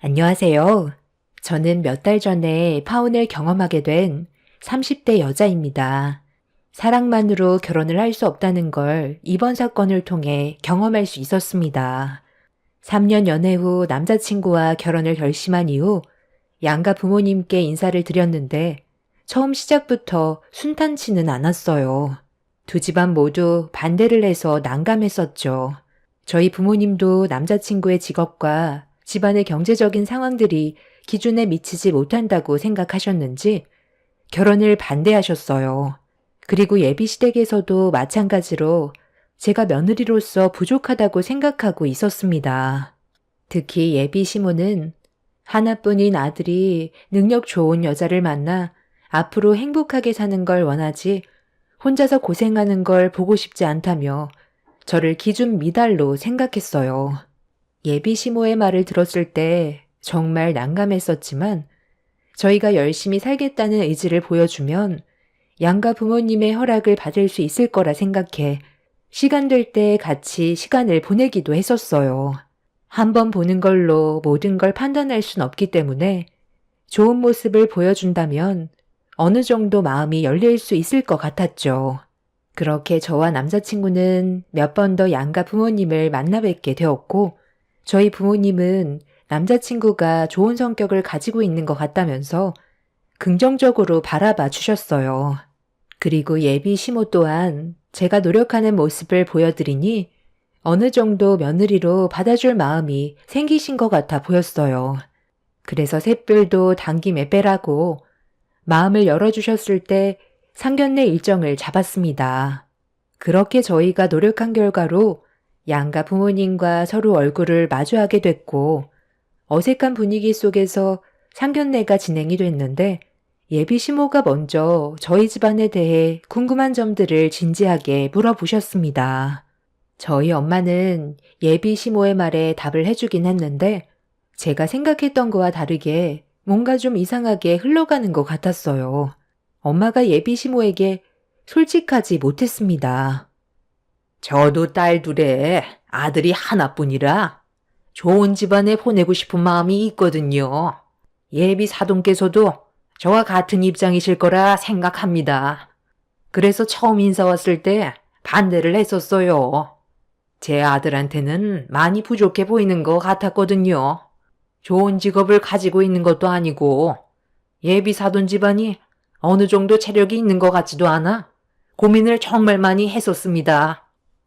안녕하세요. 저는 몇 달 전에 파혼을 경험하게 된 30대 여자입니다. 사랑만으로 결혼을 할 수 없다는 걸 이번 사건을 통해 경험할 수 있었습니다. 3년 연애 후 남자친구와 결혼을 결심한 이후 양가 부모님께 인사를 드렸는데 처음 시작부터 순탄치는 않았어요. 두 집안 모두 반대를 해서 난감했었죠. 저희 부모님도 남자친구의 직업과 집안의 경제적인 상황들이 기준에 미치지 못한다고 생각하셨는지 결혼을 반대하셨어요. 그리고 예비시댁에서도 마찬가지로 제가 며느리로서 부족하다고 생각하고 있었습니다. 특히 예비 시모는 하나뿐인 아들이 능력 좋은 여자를 만나 앞으로 행복하게 사는 걸 원하지 혼자서 고생하는 걸 보고 싶지 않다며 저를 기준 미달로 생각했어요. 예비 시모의 말을 들었을 때 정말 난감했었지만 저희가 열심히 살겠다는 의지를 보여주면 양가 부모님의 허락을 받을 수 있을 거라 생각해 시간 될 때 같이 시간을 보내기도 했었어요. 한번 보는 걸로 모든 걸 판단할 순 없기 때문에 좋은 모습을 보여준다면 어느 정도 마음이 열릴 수 있을 것 같았죠. 그렇게 저와 남자친구는 몇 번 더 양가 부모님을 만나 뵙게 되었고 저희 부모님은 남자친구가 좋은 성격을 가지고 있는 것 같다면서 긍정적으로 바라봐 주셨어요. 그리고 예비 시모 또한 제가 노력하는 모습을 보여드리니 어느 정도 며느리로 받아줄 마음이 생기신 것 같아 보였어요. 그래서 샛별도 당김에 빼라고 마음을 열어주셨을 때 상견례 일정을 잡았습니다. 그렇게 저희가 노력한 결과로 양가 부모님과 서로 얼굴을 마주하게 됐고 어색한 분위기 속에서 상견례가 진행이 됐는데 예비 시모가 먼저 저희 집안에 대해 궁금한 점들을 진지하게 물어보셨습니다. 저희 엄마는 예비 시모의 말에 답을 해주긴 했는데 제가 생각했던 거와 다르게 뭔가 좀 이상하게 흘러가는 것 같았어요. 엄마가 예비 시모에게 솔직하지 못했습니다. 저도 딸 둘에 아들이 하나뿐이라 좋은 집안에 보내고 싶은 마음이 있거든요. 예비 사돈께서도 저와 같은 입장이실 거라 생각합니다. 그래서 처음 인사 왔을 때 반대를 했었어요. 제 아들한테는 많이 부족해 보이는 것 같았거든요. 좋은 직업을 가지고 있는 것도 아니고 예비 사돈 집안이 어느 정도 체력이 있는 것 같지도 않아 고민을 정말 많이 했었습니다.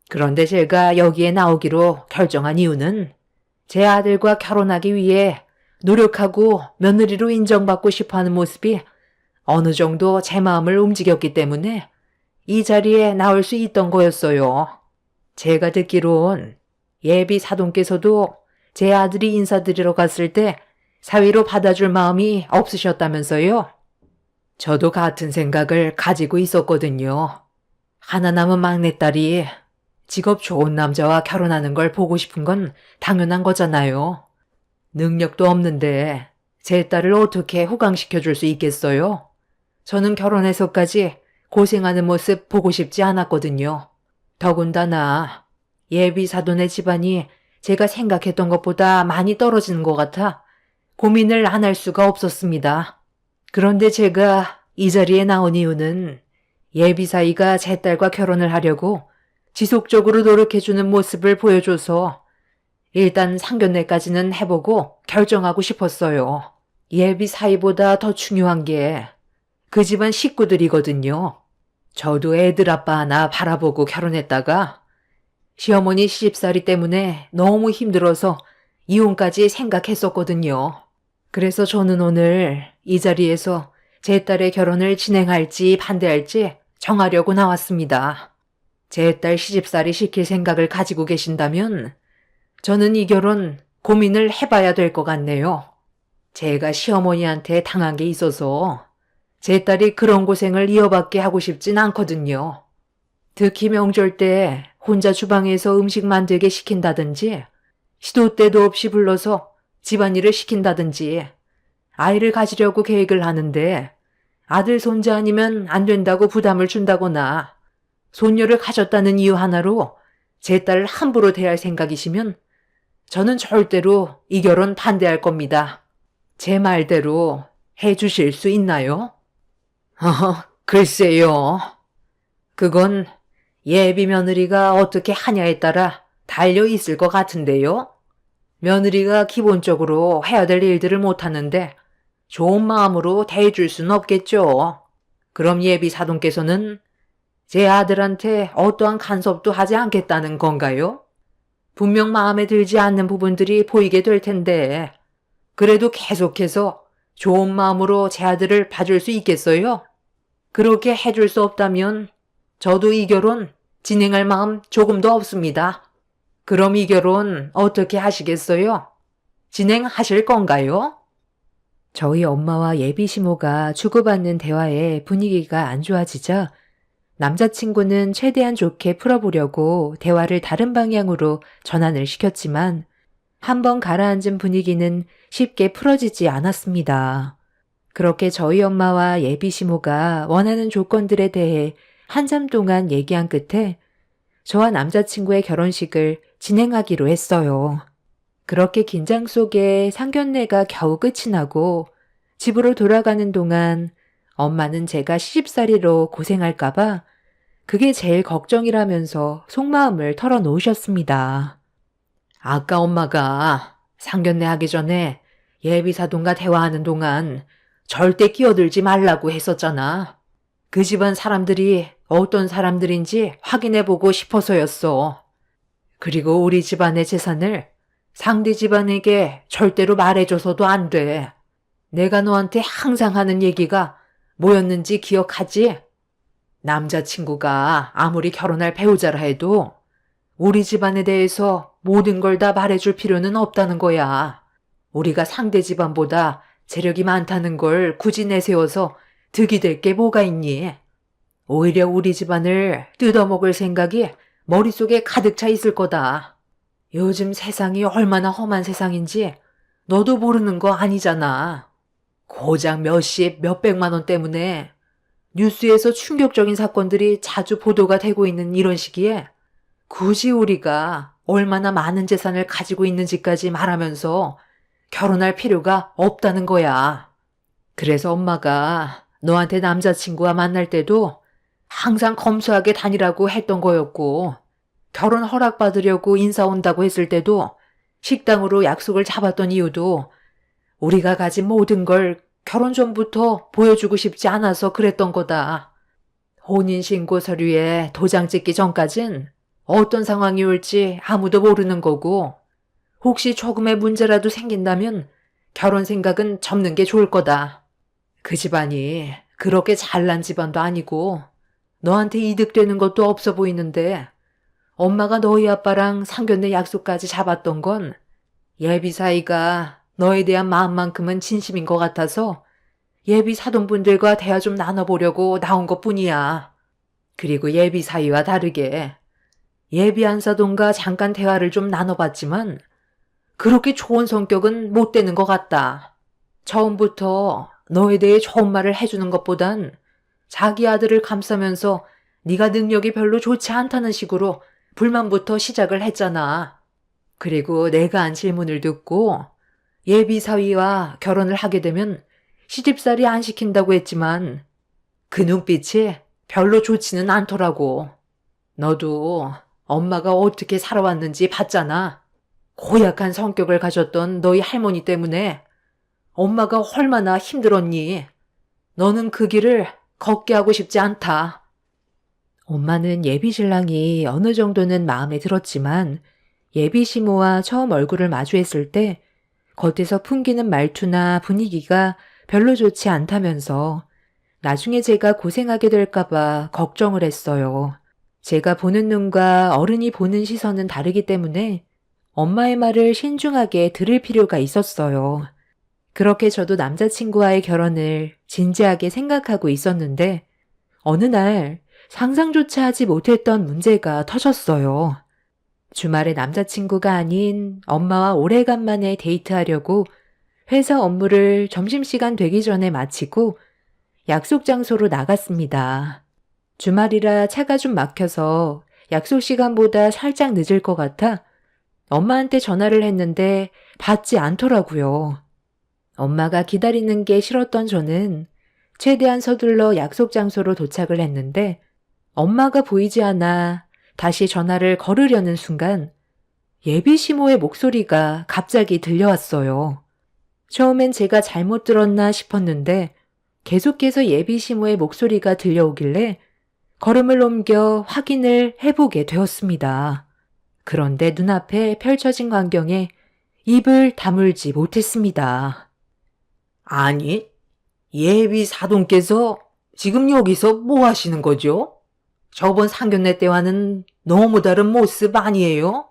그런데 제가 여기에 나오기로 결정한 이유는 제 아들과 결혼하기 위해 노력하고 며느리로 인정받고 싶어하는 모습이 어느 정도 제 마음을 움직였기 때문에 이 자리에 나올 수 있던 거였어요. 제가 듣기론 예비 사돈께서도 제 아들이 인사드리러 갔을 때 사위로 받아줄 마음이 없으셨다면서요. 저도 같은 생각을 가지고 있었거든요. 하나 남은 막내딸이 직업 좋은 남자와 결혼하는 걸 보고 싶은 건 당연한 거잖아요. 능력도 없는데 제 딸을 어떻게 호강시켜 줄 수 있겠어요? 저는 결혼해서까지 고생하는 모습 보고 싶지 않았거든요. 더군다나 예비 사돈의 집안이 제가 생각했던 것보다 많이 떨어지는 것 같아 고민을 안 할 수가 없었습니다. 그런데 제가 이 자리에 나온 이유는 예비 사이가 제 딸과 결혼을 하려고 지속적으로 노력해주는 모습을 보여줘서 일단 상견례까지는 해보고 결정하고 싶었어요. 예비 사이보다 더 중요한 게 그 집안 식구들이거든요. 저도 애들 아빠 하나 바라보고 결혼했다가 시어머니 시집살이 때문에 너무 힘들어서 이혼까지 생각했었거든요. 그래서 저는 오늘 이 자리에서 제 딸의 결혼을 진행할지 반대할지 정하려고 나왔습니다. 제 딸 시집살이 시킬 생각을 가지고 계신다면 저는 이 결혼 고민을 해봐야 될 것 같네요. 제가 시어머니한테 당한 게 있어서 제 딸이 그런 고생을 이어받게 하고 싶진 않거든요. 특히 명절 때 혼자 주방에서 음식 만들게 시킨다든지 시도 때도 없이 불러서 집안일을 시킨다든지 아이를 가지려고 계획을 하는데 아들 손자 아니면 안 된다고 부담을 준다거나 손녀를 가졌다는 이유 하나로 제 딸을 함부로 대할 생각이시면 저는 절대로 이 결혼 반대할 겁니다. 제 말대로 해주실 수 있나요? 글쎄요. 그건 예비 며느리가 어떻게 하냐에 따라 달려 있을 것 같은데요. 며느리가 기본적으로 해야 될 일들을 못하는데 좋은 마음으로 대해줄 수는 없겠죠. 그럼 예비 사돈께서는 제 아들한테 어떠한 간섭도 하지 않겠다는 건가요? 분명 마음에 들지 않는 부분들이 보이게 될 텐데 그래도 계속해서 좋은 마음으로 제 아들을 봐줄 수 있겠어요? 그렇게 해줄 수 없다면 저도 이 결혼 진행할 마음 조금도 없습니다. 그럼 이 결혼 어떻게 하시겠어요? 진행하실 건가요? 저희 엄마와 예비 시모가 주고받는 대화에 분위기가 안 좋아지자 남자친구는 최대한 좋게 풀어보려고 대화를 다른 방향으로 전환을 시켰지만 한번 가라앉은 분위기는 쉽게 풀어지지 않았습니다. 그렇게 저희 엄마와 예비 시모가 원하는 조건들에 대해 한참 동안 얘기한 끝에 저와 남자친구의 결혼식을 진행하기로 했어요. 그렇게 긴장 속에 상견례가 겨우 끝이 나고 집으로 돌아가는 동안 엄마는 제가 시집살이로 고생할까봐 그게 제일 걱정이라면서 속마음을 털어놓으셨습니다. 아까 엄마가 상견례 하기 전에 예비사돈과 대화하는 동안 절대 끼어들지 말라고 했었잖아. 그 집안 사람들이 어떤 사람들인지 확인해보고 싶어서였어. 그리고 우리 집안의 재산을 상대 집안에게 절대로 말해줘서도 안 돼. 내가 너한테 항상 하는 얘기가 뭐였는지 기억하지? 남자친구가 아무리 결혼할 배우자라 해도 우리 집안에 대해서 모든 걸 다 말해줄 필요는 없다는 거야. 우리가 상대 집안보다 재력이 많다는 걸 굳이 내세워서 득이 될 게 뭐가 있니? 오히려 우리 집안을 뜯어먹을 생각이 머릿속에 가득 차 있을 거다. 요즘 세상이 얼마나 험한 세상인지 너도 모르는 거 아니잖아. 고작 몇십, 몇백만 원 때문에 뉴스에서 충격적인 사건들이 자주 보도가 되고 있는 이런 시기에 굳이 우리가 얼마나 많은 재산을 가지고 있는지까지 말하면서 결혼할 필요가 없다는 거야. 그래서 엄마가 너한테 남자친구와 만날 때도 항상 검소하게 다니라고 했던 거였고, 결혼 허락받으려고 인사 온다고 했을 때도 식당으로 약속을 잡았던 이유도 우리가 가진 모든 걸 결혼 전부터 보여주고 싶지 않아서 그랬던 거다. 혼인신고 서류에 도장 찍기 전까진 어떤 상황이 올지 아무도 모르는 거고, 혹시 조금의 문제라도 생긴다면 결혼 생각은 접는 게 좋을 거다. 그 집안이 그렇게 잘난 집안도 아니고 너한테 이득되는 것도 없어 보이는데 엄마가 너희 아빠랑 상견례 약속까지 잡았던 건 예비 사이가 너에 대한 마음만큼은 진심인 것 같아서 예비 사돈분들과 대화 좀 나눠보려고 나온 것뿐이야. 그리고 예비 사이와 다르게 예비 안사돈과 잠깐 대화를 좀 나눠봤지만 그렇게 좋은 성격은 못 되는 것 같다. 처음부터 너에 대해 좋은 말을 해주는 것보단 자기 아들을 감싸면서 네가 능력이 별로 좋지 않다는 식으로 불만부터 시작을 했잖아. 그리고 내가 한 질문을 듣고 예비 사위와 결혼을 하게 되면 시집살이 안 시킨다고 했지만 그 눈빛이 별로 좋지는 않더라고. 너도 엄마가 어떻게 살아왔는지 봤잖아. 고약한 성격을 가졌던 너희 할머니 때문에 엄마가 얼마나 힘들었니? 너는 그 길을 걷게 하고 싶지 않다. 엄마는 예비 신랑이 어느 정도는 마음에 들었지만 예비 시모와 처음 얼굴을 마주했을 때 겉에서 풍기는 말투나 분위기가 별로 좋지 않다면서 나중에 제가 고생하게 될까봐 걱정을 했어요. 제가 보는 눈과 어른이 보는 시선은 다르기 때문에 엄마의 말을 신중하게 들을 필요가 있었어요. 그렇게 저도 남자친구와의 결혼을 진지하게 생각하고 있었는데 어느 날 상상조차 하지 못했던 문제가 터졌어요. 주말에 남자친구가 아닌 엄마와 오래간만에 데이트하려고 회사 업무를 점심시간 되기 전에 마치고 약속 장소로 나갔습니다. 주말이라 차가 좀 막혀서 약속 시간보다 살짝 늦을 것 같아 엄마한테 전화를 했는데 받지 않더라고요. 엄마가 기다리는 게 싫었던 저는 최대한 서둘러 약속 장소로 도착을 했는데 엄마가 보이지 않아 다시 전화를 걸으려는 순간 예비 시모의 목소리가 갑자기 들려왔어요. 처음엔 제가 잘못 들었나 싶었는데 계속해서 예비 시모의 목소리가 들려오길래 걸음을 옮겨 확인을 해보게 되었습니다. 그런데 눈앞에 펼쳐진 광경에 입을 다물지 못했습니다. 아니, 예비 사돈께서 지금 여기서 뭐 하시는 거죠? 저번 상견례 때와는 너무 다른 모습 아니에요?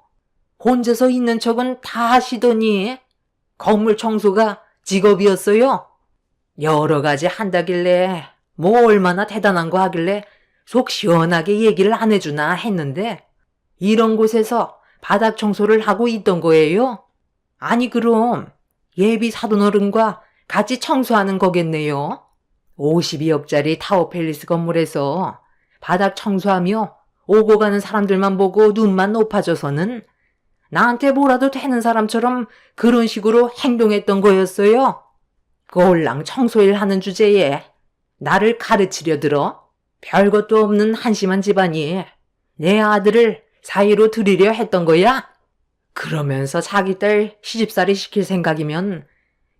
혼자서 있는 척은 다 하시더니 건물 청소가 직업이었어요? 여러 가지 한다길래 뭐 얼마나 대단한 거 하길래 속 시원하게 얘기를 안 해주나 했는데 이런 곳에서 바닥 청소를 하고 있던 거예요? 아니 그럼 예비 사돈어른과 같이 청소하는 거겠네요. 52억짜리 타워팰리스 건물에서 바닥 청소하며 오고 가는 사람들만 보고 눈만 높아져서는 나한테 뭐라도 되는 사람처럼 그런 식으로 행동했던 거였어요. 꼴랑 청소일 하는 주제에 나를 가르치려 들어? 별것도 없는 한심한 집안이 내 아들을 사이로 들이려 했던 거야? 그러면서 자기 딸 시집살이 시킬 생각이면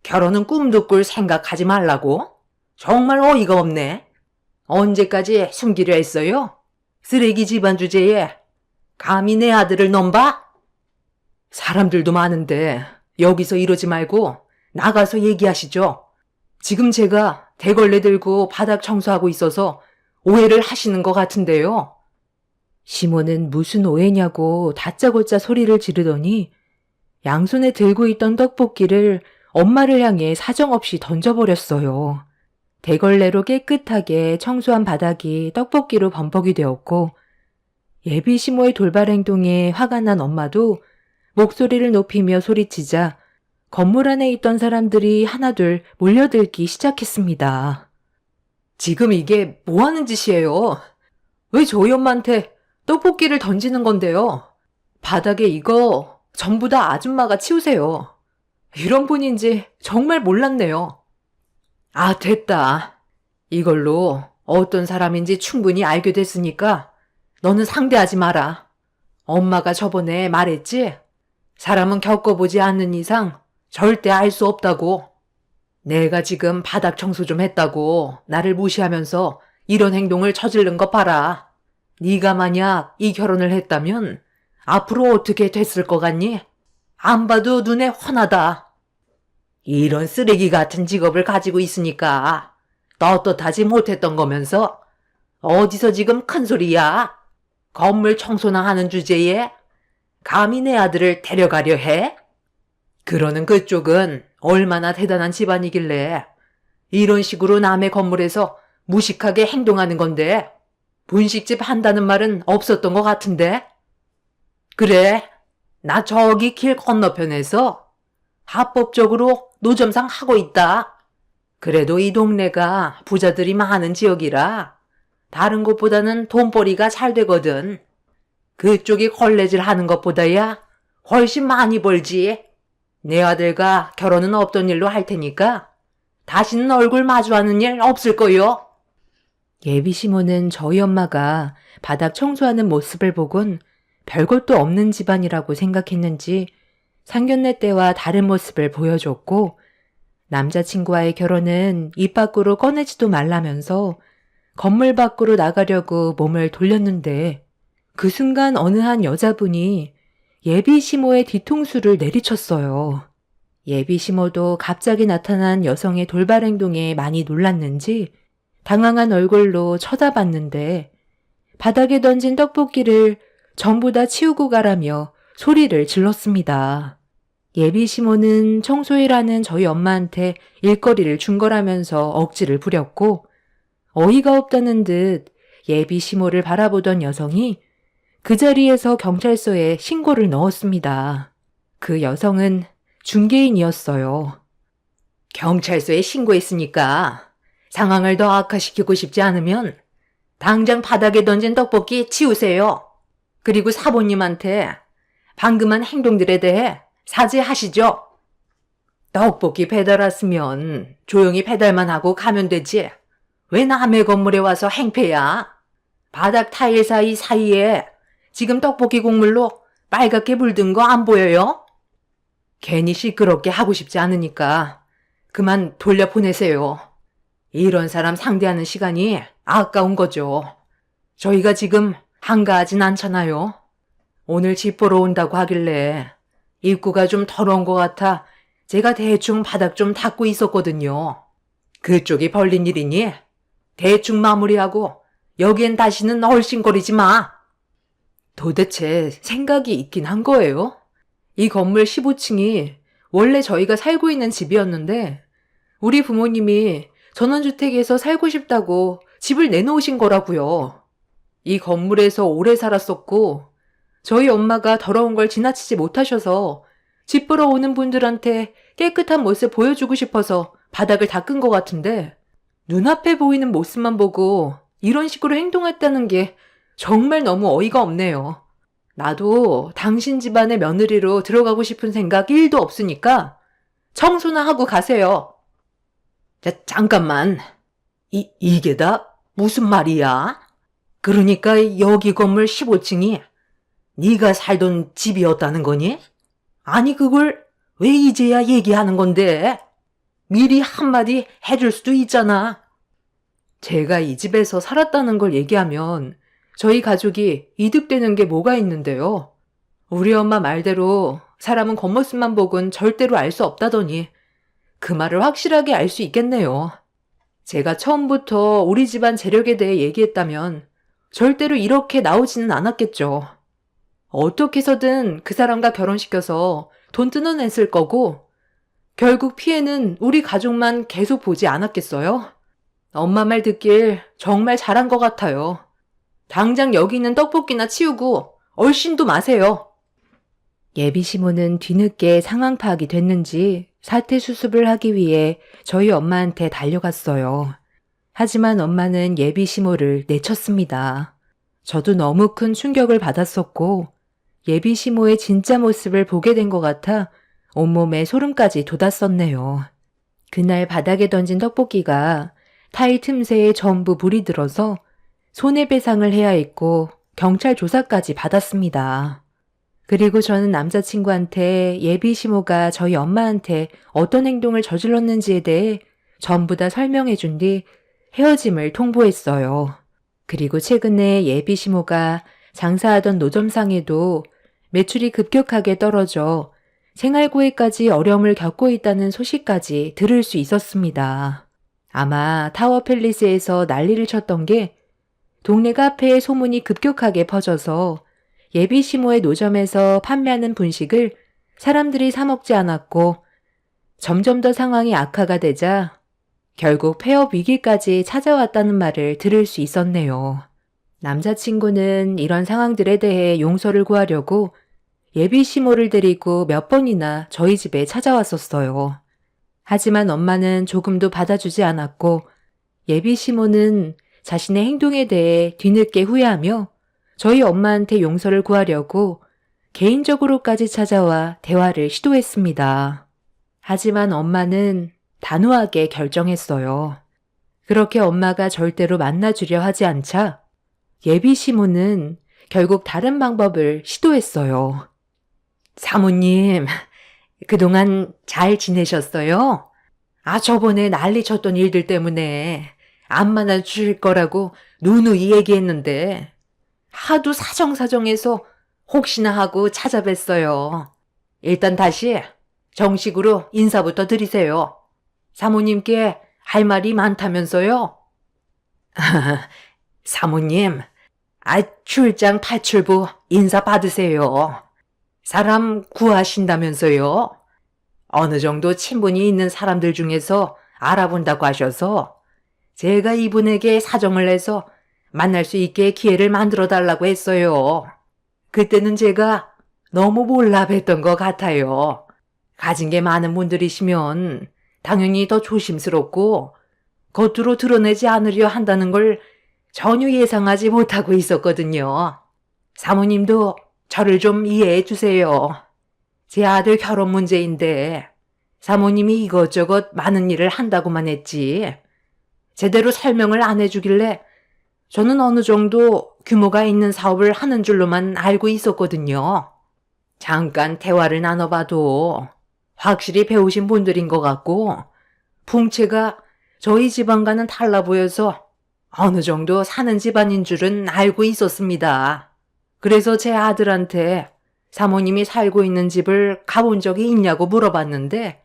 결혼은 꿈도 꿀 생각하지 말라고? 정말 어이가 없네. 언제까지 숨기려 했어요? 쓰레기 집안 주제에 감히 내 아들을 넘봐? 사람들도 많은데 여기서 이러지 말고 나가서 얘기하시죠. 지금 제가 대걸레 들고 바닥 청소하고 있어서 오해를 하시는 것 같은데요. 시모는 무슨 오해냐고 다짜고짜 소리를 지르더니 양손에 들고 있던 떡볶이를 엄마를 향해 사정없이 던져버렸어요. 대걸레로 깨끗하게 청소한 바닥이 떡볶이로 범벅이 되었고 예비 시모의 돌발 행동에 화가 난 엄마도 목소리를 높이며 소리치자 건물 안에 있던 사람들이 하나둘 몰려들기 시작했습니다. 지금 이게 뭐 하는 짓이에요? 왜 저희 엄마한테 떡볶이를 던지는 건데요? 바닥에 이거 전부 다 아줌마가 치우세요. 이런 분인지 정말 몰랐네요. 아, 됐다. 이걸로 어떤 사람인지 충분히 알게 됐으니까 너는 상대하지 마라. 엄마가 저번에 말했지? 사람은 겪어보지 않는 이상 절대 알 수 없다고. 내가 지금 바닥 청소 좀 했다고 나를 무시하면서 이런 행동을 저지른 거 봐라. 네가 만약 이 결혼을 했다면 앞으로 어떻게 됐을 것 같니? 안 봐도 눈에 훤하다. 이런 쓰레기 같은 직업을 가지고 있으니까 떳떳하지 못했던 거면서 어디서 지금 큰 소리야? 건물 청소나 하는 주제에 감히 내 아들을 데려가려 해? 그러는 그쪽은 얼마나 대단한 집안이길래 이런 식으로 남의 건물에서 무식하게 행동하는 건데 분식집 한다는 말은 없었던 것 같은데? 그래, 나 저기 길 건너편에서 합법적으로 노점상 하고 있다. 그래도 이 동네가 부자들이 많은 지역이라 다른 곳보다는 돈벌이가 잘 되거든. 그쪽이 걸레질 하는 것보다야 훨씬 많이 벌지. 내 아들과 결혼은 없던 일로 할 테니까 다시는 얼굴 마주하는 일 없을 거요. 예비 시모는 저희 엄마가 바닥 청소하는 모습을 보곤 별것도 없는 집안이라고 생각했는지 상견례 때와 다른 모습을 보여줬고 남자친구와의 결혼은 입 밖으로 꺼내지도 말라면서 건물 밖으로 나가려고 몸을 돌렸는데 그 순간 어느 한 여자분이 예비 시모의 뒤통수를 내리쳤어요. 예비 시모도 갑자기 나타난 여성의 돌발 행동에 많이 놀랐는지 당황한 얼굴로 쳐다봤는데 바닥에 던진 떡볶이를 전부 다 치우고 가라며 소리를 질렀습니다. 예비 시모는 청소일하는 저희 엄마한테 일거리를 준 거라면서 억지를 부렸고 어이가 없다는 듯 예비 시모를 바라보던 여성이 그 자리에서 경찰서에 신고를 넣었습니다. 그 여성은 중개인이었어요. 경찰서에 신고했으니까 상황을 더 악화시키고 싶지 않으면 당장 바닥에 던진 떡볶이 치우세요. 그리고 사모님한테 방금한 행동들에 대해 사죄하시죠. 떡볶이 배달 왔으면 조용히 배달만 하고 가면 되지. 왜 남의 건물에 와서 행패야? 바닥 타일 사이에 지금 떡볶이 국물로 빨갛게 물든 거 안 보여요? 괜히 시끄럽게 하고 싶지 않으니까 그만 돌려보내세요. 이런 사람 상대하는 시간이 아까운 거죠. 저희가 지금 한가하진 않잖아요. 오늘 집 보러 온다고 하길래 입구가 좀 더러운 것 같아 제가 대충 바닥 좀 닦고 있었거든요. 그쪽이 벌린 일이니 대충 마무리하고 여기엔 다시는 얼씬거리지 마. 도대체 생각이 있긴 한 거예요? 이 건물 15층이 원래 저희가 살고 있는 집이었는데 우리 부모님이 전원주택에서 살고 싶다고 집을 내놓으신 거라고요. 이 건물에서 오래 살았었고 저희 엄마가 더러운 걸 지나치지 못하셔서 집 보러 오는 분들한테 깨끗한 모습 보여주고 싶어서 바닥을 닦은 것 같은데 눈앞에 보이는 모습만 보고 이런 식으로 행동했다는 게 정말 너무 어이가 없네요. 나도 당신 집안의 며느리로 들어가고 싶은 생각 1도 없으니까 청소나 하고 가세요. 자, 잠깐만. 이게 다 무슨 말이야? 그러니까 여기 건물 15층이 네가 살던 집이었다는 거니? 아니 그걸 왜 이제야 얘기하는 건데? 미리 한마디 해줄 수도 있잖아. 제가 이 집에서 살았다는 걸 얘기하면 저희 가족이 이득되는 게 뭐가 있는데요. 우리 엄마 말대로 사람은 겉모습만 보곤 절대로 알 수 없다더니 그 말을 확실하게 알 수 있겠네요. 제가 처음부터 우리 집안 재력에 대해 얘기했다면 절대로 이렇게 나오지는 않았겠죠. 어떻게 해서든 그 사람과 결혼시켜서 돈 뜯어냈을 거고 결국 피해는 우리 가족만 계속 보지 않았겠어요? 엄마 말 듣길 정말 잘한 것 같아요. 당장 여기 있는 떡볶이나 치우고 얼씬도 마세요. 예비 시모는 뒤늦게 상황 파악이 됐는지 사태 수습을 하기 위해 저희 엄마한테 달려갔어요. 하지만 엄마는 예비 시모를 내쳤습니다. 저도 너무 큰 충격을 받았었고 예비 시모의 진짜 모습을 보게 된 것 같아 온몸에 소름까지 돋았었네요. 그날 바닥에 던진 떡볶이가 타일 틈새에 전부 물이 들어서 손해배상을 해야 했고 경찰 조사까지 받았습니다. 그리고 저는 남자친구한테 예비 시모가 저희 엄마한테 어떤 행동을 저질렀는지에 대해 전부 다 설명해 준 뒤 헤어짐을 통보했어요. 그리고 최근에 예비 시모가 장사하던 노점상에도 매출이 급격하게 떨어져 생활고에까지 어려움을 겪고 있다는 소식까지 들을 수 있었습니다. 아마 타워팰리스에서 난리를 쳤던 게 동네 카페에 소문이 급격하게 퍼져서 예비 시모의 노점에서 판매하는 분식을 사람들이 사 먹지 않았고 점점 더 상황이 악화가 되자 결국 폐업 위기까지 찾아왔다는 말을 들을 수 있었네요. 남자친구는 이런 상황들에 대해 용서를 구하려고 예비 시모를 데리고 몇 번이나 저희 집에 찾아왔었어요. 하지만 엄마는 조금도 받아주지 않았고 예비 시모는 자신의 행동에 대해 뒤늦게 후회하며 저희 엄마한테 용서를 구하려고 개인적으로까지 찾아와 대화를 시도했습니다. 하지만 엄마는 단호하게 결정했어요. 그렇게 엄마가 절대로 만나주려 하지 않자 예비 시모는 결국 다른 방법을 시도했어요. 사모님, 그동안 잘 지내셨어요? 저번에 난리 쳤던 일들 때문에 안 만나주실 거라고 누누이 얘기했는데 하도 사정사정해서 혹시나 하고 찾아뵀어요. 일단 다시 정식으로 인사부터 드리세요. 사모님께 할 말이 많다면서요? 사모님, 출장 파출부 인사 받으세요. 사람 구하신다면서요? 어느 정도 친분이 있는 사람들 중에서 알아본다고 하셔서 제가 이분에게 사정을 해서 만날 수 있게 기회를 만들어 달라고 했어요. 그때는 제가 너무 몰라뵀던 것 같아요. 가진 게 많은 분들이시면 당연히 더 조심스럽고 겉으로 드러내지 않으려 한다는 걸 전혀 예상하지 못하고 있었거든요. 사모님도 저를 좀 이해해 주세요. 제 아들 결혼 문제인데 사모님이 이것저것 많은 일을 한다고만 했지 제대로 설명을 안 해주길래 저는 어느 정도 규모가 있는 사업을 하는 줄로만 알고 있었거든요. 잠깐 대화를 나눠봐도 확실히 배우신 분들인 것 같고 풍채가 저희 집안과는 달라 보여서 어느 정도 사는 집안인 줄은 알고 있었습니다. 그래서 제 아들한테 사모님이 살고 있는 집을 가본 적이 있냐고 물어봤는데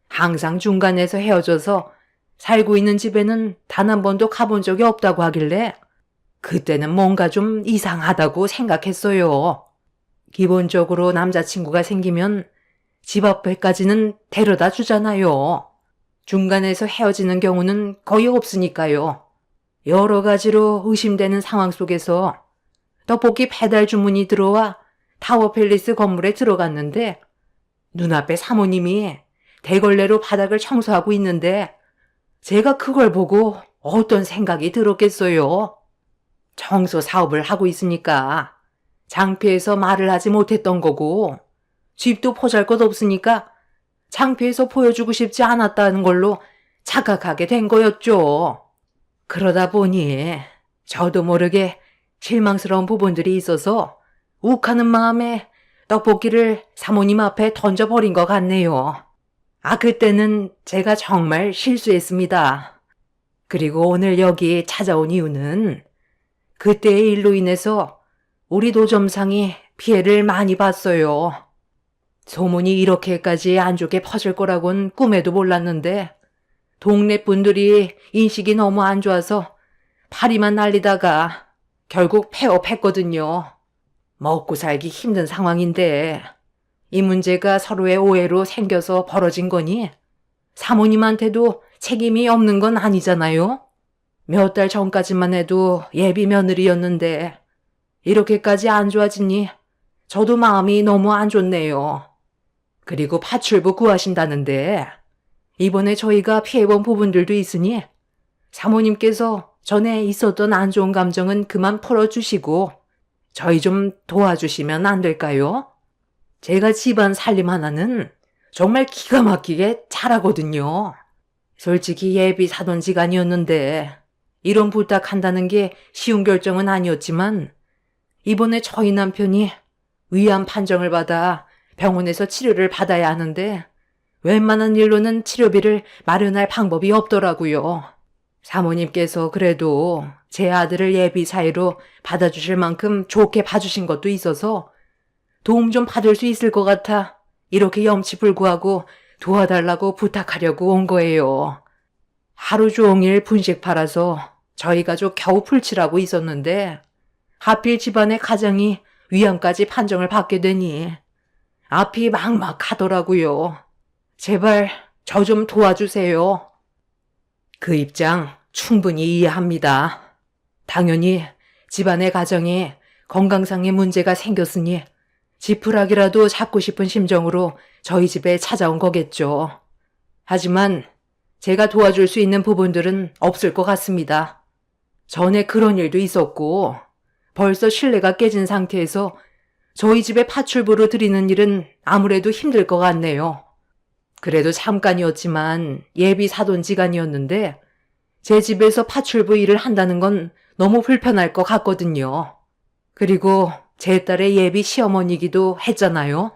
항상 중간에서 헤어져서 살고 있는 집에는 단 한 번도 가본 적이 없다고 하길래 그때는 뭔가 좀 이상하다고 생각했어요. 기본적으로 남자친구가 생기면 집 앞에까지는 데려다 주잖아요. 중간에서 헤어지는 경우는 거의 없으니까요. 여러 가지로 의심되는 상황 속에서 떡볶이 배달 주문이 들어와 타워팰리스 건물에 들어갔는데 눈앞에 사모님이 대걸레로 바닥을 청소하고 있는데 제가 그걸 보고 어떤 생각이 들었겠어요. 청소 사업을 하고 있으니까 창피해서 말을 하지 못했던 거고 집도 보잘것없으니까 창피해서 보여주고 싶지 않았다는 걸로 착각하게 된 거였죠. 그러다 보니 저도 모르게 실망스러운 부분들이 있어서 욱하는 마음에 떡볶이를 사모님 앞에 던져버린 것 같네요. 그때는 제가 정말 실수했습니다. 그리고 오늘 여기 찾아온 이유는 그때의 일로 인해서 우리 노점상이 피해를 많이 봤어요. 소문이 이렇게까지 안 좋게 퍼질 거라곤 꿈에도 몰랐는데 동네 분들이 인식이 너무 안 좋아서 파리만 날리다가 결국 폐업했거든요. 먹고 살기 힘든 상황인데 이 문제가 서로의 오해로 생겨서 벌어진 거니 사모님한테도 책임이 없는 건 아니잖아요. 몇 달 전까지만 해도 예비 며느리였는데 이렇게까지 안 좋아지니 저도 마음이 너무 안 좋네요. 그리고 파출부 구하신다는데 이번에 저희가 피해본 부분들도 있으니 사모님께서 전에 있었던 안 좋은 감정은 그만 풀어주시고 저희 좀 도와주시면 안 될까요? 제가 집안 살림 하나는 정말 기가 막히게 잘하거든요. 솔직히 예비 사돈지간이었는데 이런 부탁한다는 게 쉬운 결정은 아니었지만 이번에 저희 남편이 위암 판정을 받아 병원에서 치료를 받아야 하는데 웬만한 일로는 치료비를 마련할 방법이 없더라고요. 사모님께서 그래도 제 아들을 예비 사이로 받아주실 만큼 좋게 봐주신 것도 있어서 도움 좀 받을 수 있을 것 같아 이렇게 염치불구하고 도와달라고 부탁하려고 온 거예요. 하루 종일 분식 팔아서 저희 가족 겨우 풀칠하고 있었는데 하필 집안의 가장이 위암까지 판정을 받게 되니 앞이 막막하더라고요. 제발 저 좀 도와주세요. 그 입장 충분히 이해합니다. 당연히 집안의 가정이 건강상의 문제가 생겼으니 지푸라기라도 잡고 싶은 심정으로 저희 집에 찾아온 거겠죠. 하지만 제가 도와줄 수 있는 부분들은 없을 것 같습니다. 전에 그런 일도 있었고 벌써 신뢰가 깨진 상태에서 저희 집에 파출부로 들이는 일은 아무래도 힘들 것 같네요. 그래도 잠깐이었지만 예비 사돈지간이었는데 제 집에서 파출부 일을 한다는 건 너무 불편할 것 같거든요. 그리고 제 딸의 예비 시어머니기도 했잖아요.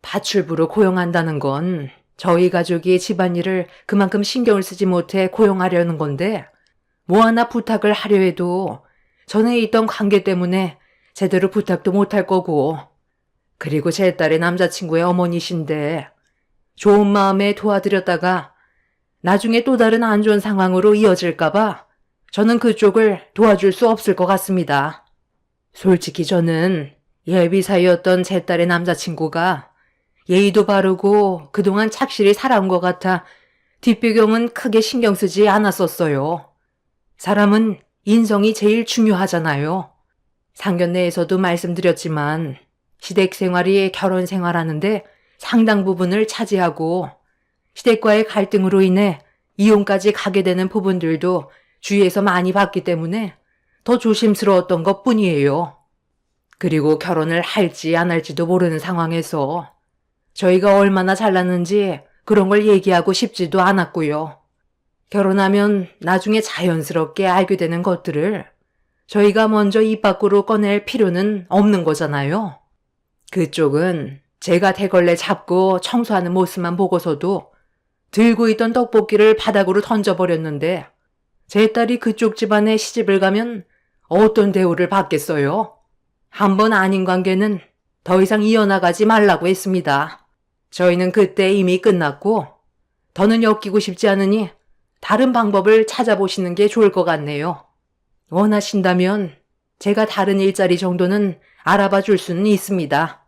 파출부로 고용한다는 건 저희 가족이 집안일을 그만큼 신경을 쓰지 못해 고용하려는 건데 뭐 하나 부탁을 하려 해도 전에 있던 관계 때문에 제대로 부탁도 못할 거고 그리고 제 딸의 남자친구의 어머니신데 좋은 마음에 도와드렸다가 나중에 또 다른 안 좋은 상황으로 이어질까봐 저는 그쪽을 도와줄 수 없을 것 같습니다. 솔직히 저는 예비 사이였던 제 딸의 남자친구가 예의도 바르고 그동안 착실히 살아온 것 같아 뒷배경은 크게 신경 쓰지 않았었어요. 사람은 인성이 제일 중요하잖아요. 상견례에서도 말씀드렸지만 시댁 생활이 결혼 생활하는데 상당 부분을 차지하고 시댁과의 갈등으로 인해 이혼까지 가게 되는 부분들도 주위에서 많이 봤기 때문에 더 조심스러웠던 것 뿐이에요. 그리고 결혼을 할지 안 할지도 모르는 상황에서 저희가 얼마나 잘났는지 그런 걸 얘기하고 싶지도 않았고요. 결혼하면 나중에 자연스럽게 알게 되는 것들을 저희가 먼저 입 밖으로 꺼낼 필요는 없는 거잖아요. 그쪽은 제가 대걸레 잡고 청소하는 모습만 보고서도 들고 있던 떡볶이를 바닥으로 던져버렸는데 제 딸이 그쪽 집안에 시집을 가면 어떤 대우를 받겠어요? 한 번 아닌 관계는 더 이상 이어나가지 말라고 했습니다. 저희는 그때 이미 끝났고 더는 엮이고 싶지 않으니 다른 방법을 찾아보시는 게 좋을 것 같네요. 원하신다면 제가 다른 일자리 정도는 알아봐 줄 수는 있습니다.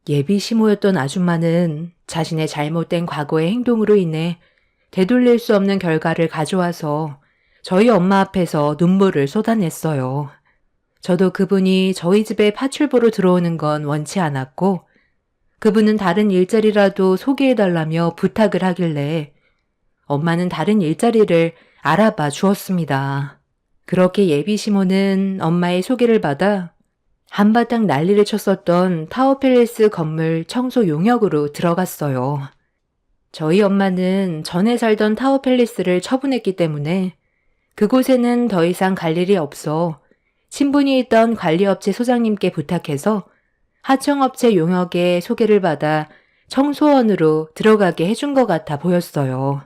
예비 시모였던 아줌마는 자신의 잘못된 과거의 행동으로 인해 되돌릴 수 없는 결과를 가져와서 저희 엄마 앞에서 눈물을 쏟아냈어요. 저도 그분이 저희 집에 파출부로 들어오는 건 원치 않았고 그분은 다른 일자리라도 소개해달라며 부탁을 하길래 엄마는 다른 일자리를 알아봐 주었습니다. 그렇게 예비 시모는 엄마의 소개를 받아 한바탕 난리를 쳤었던 타워팰리스 건물 청소 용역으로 들어갔어요. 저희 엄마는 전에 살던 타워팰리스를 처분했기 때문에 그곳에는 더 이상 갈 일이 없어 친분이 있던 관리업체 소장님께 부탁해서 하청업체 용역에 소개를 받아 청소원으로 들어가게 해준 것 같아 보였어요.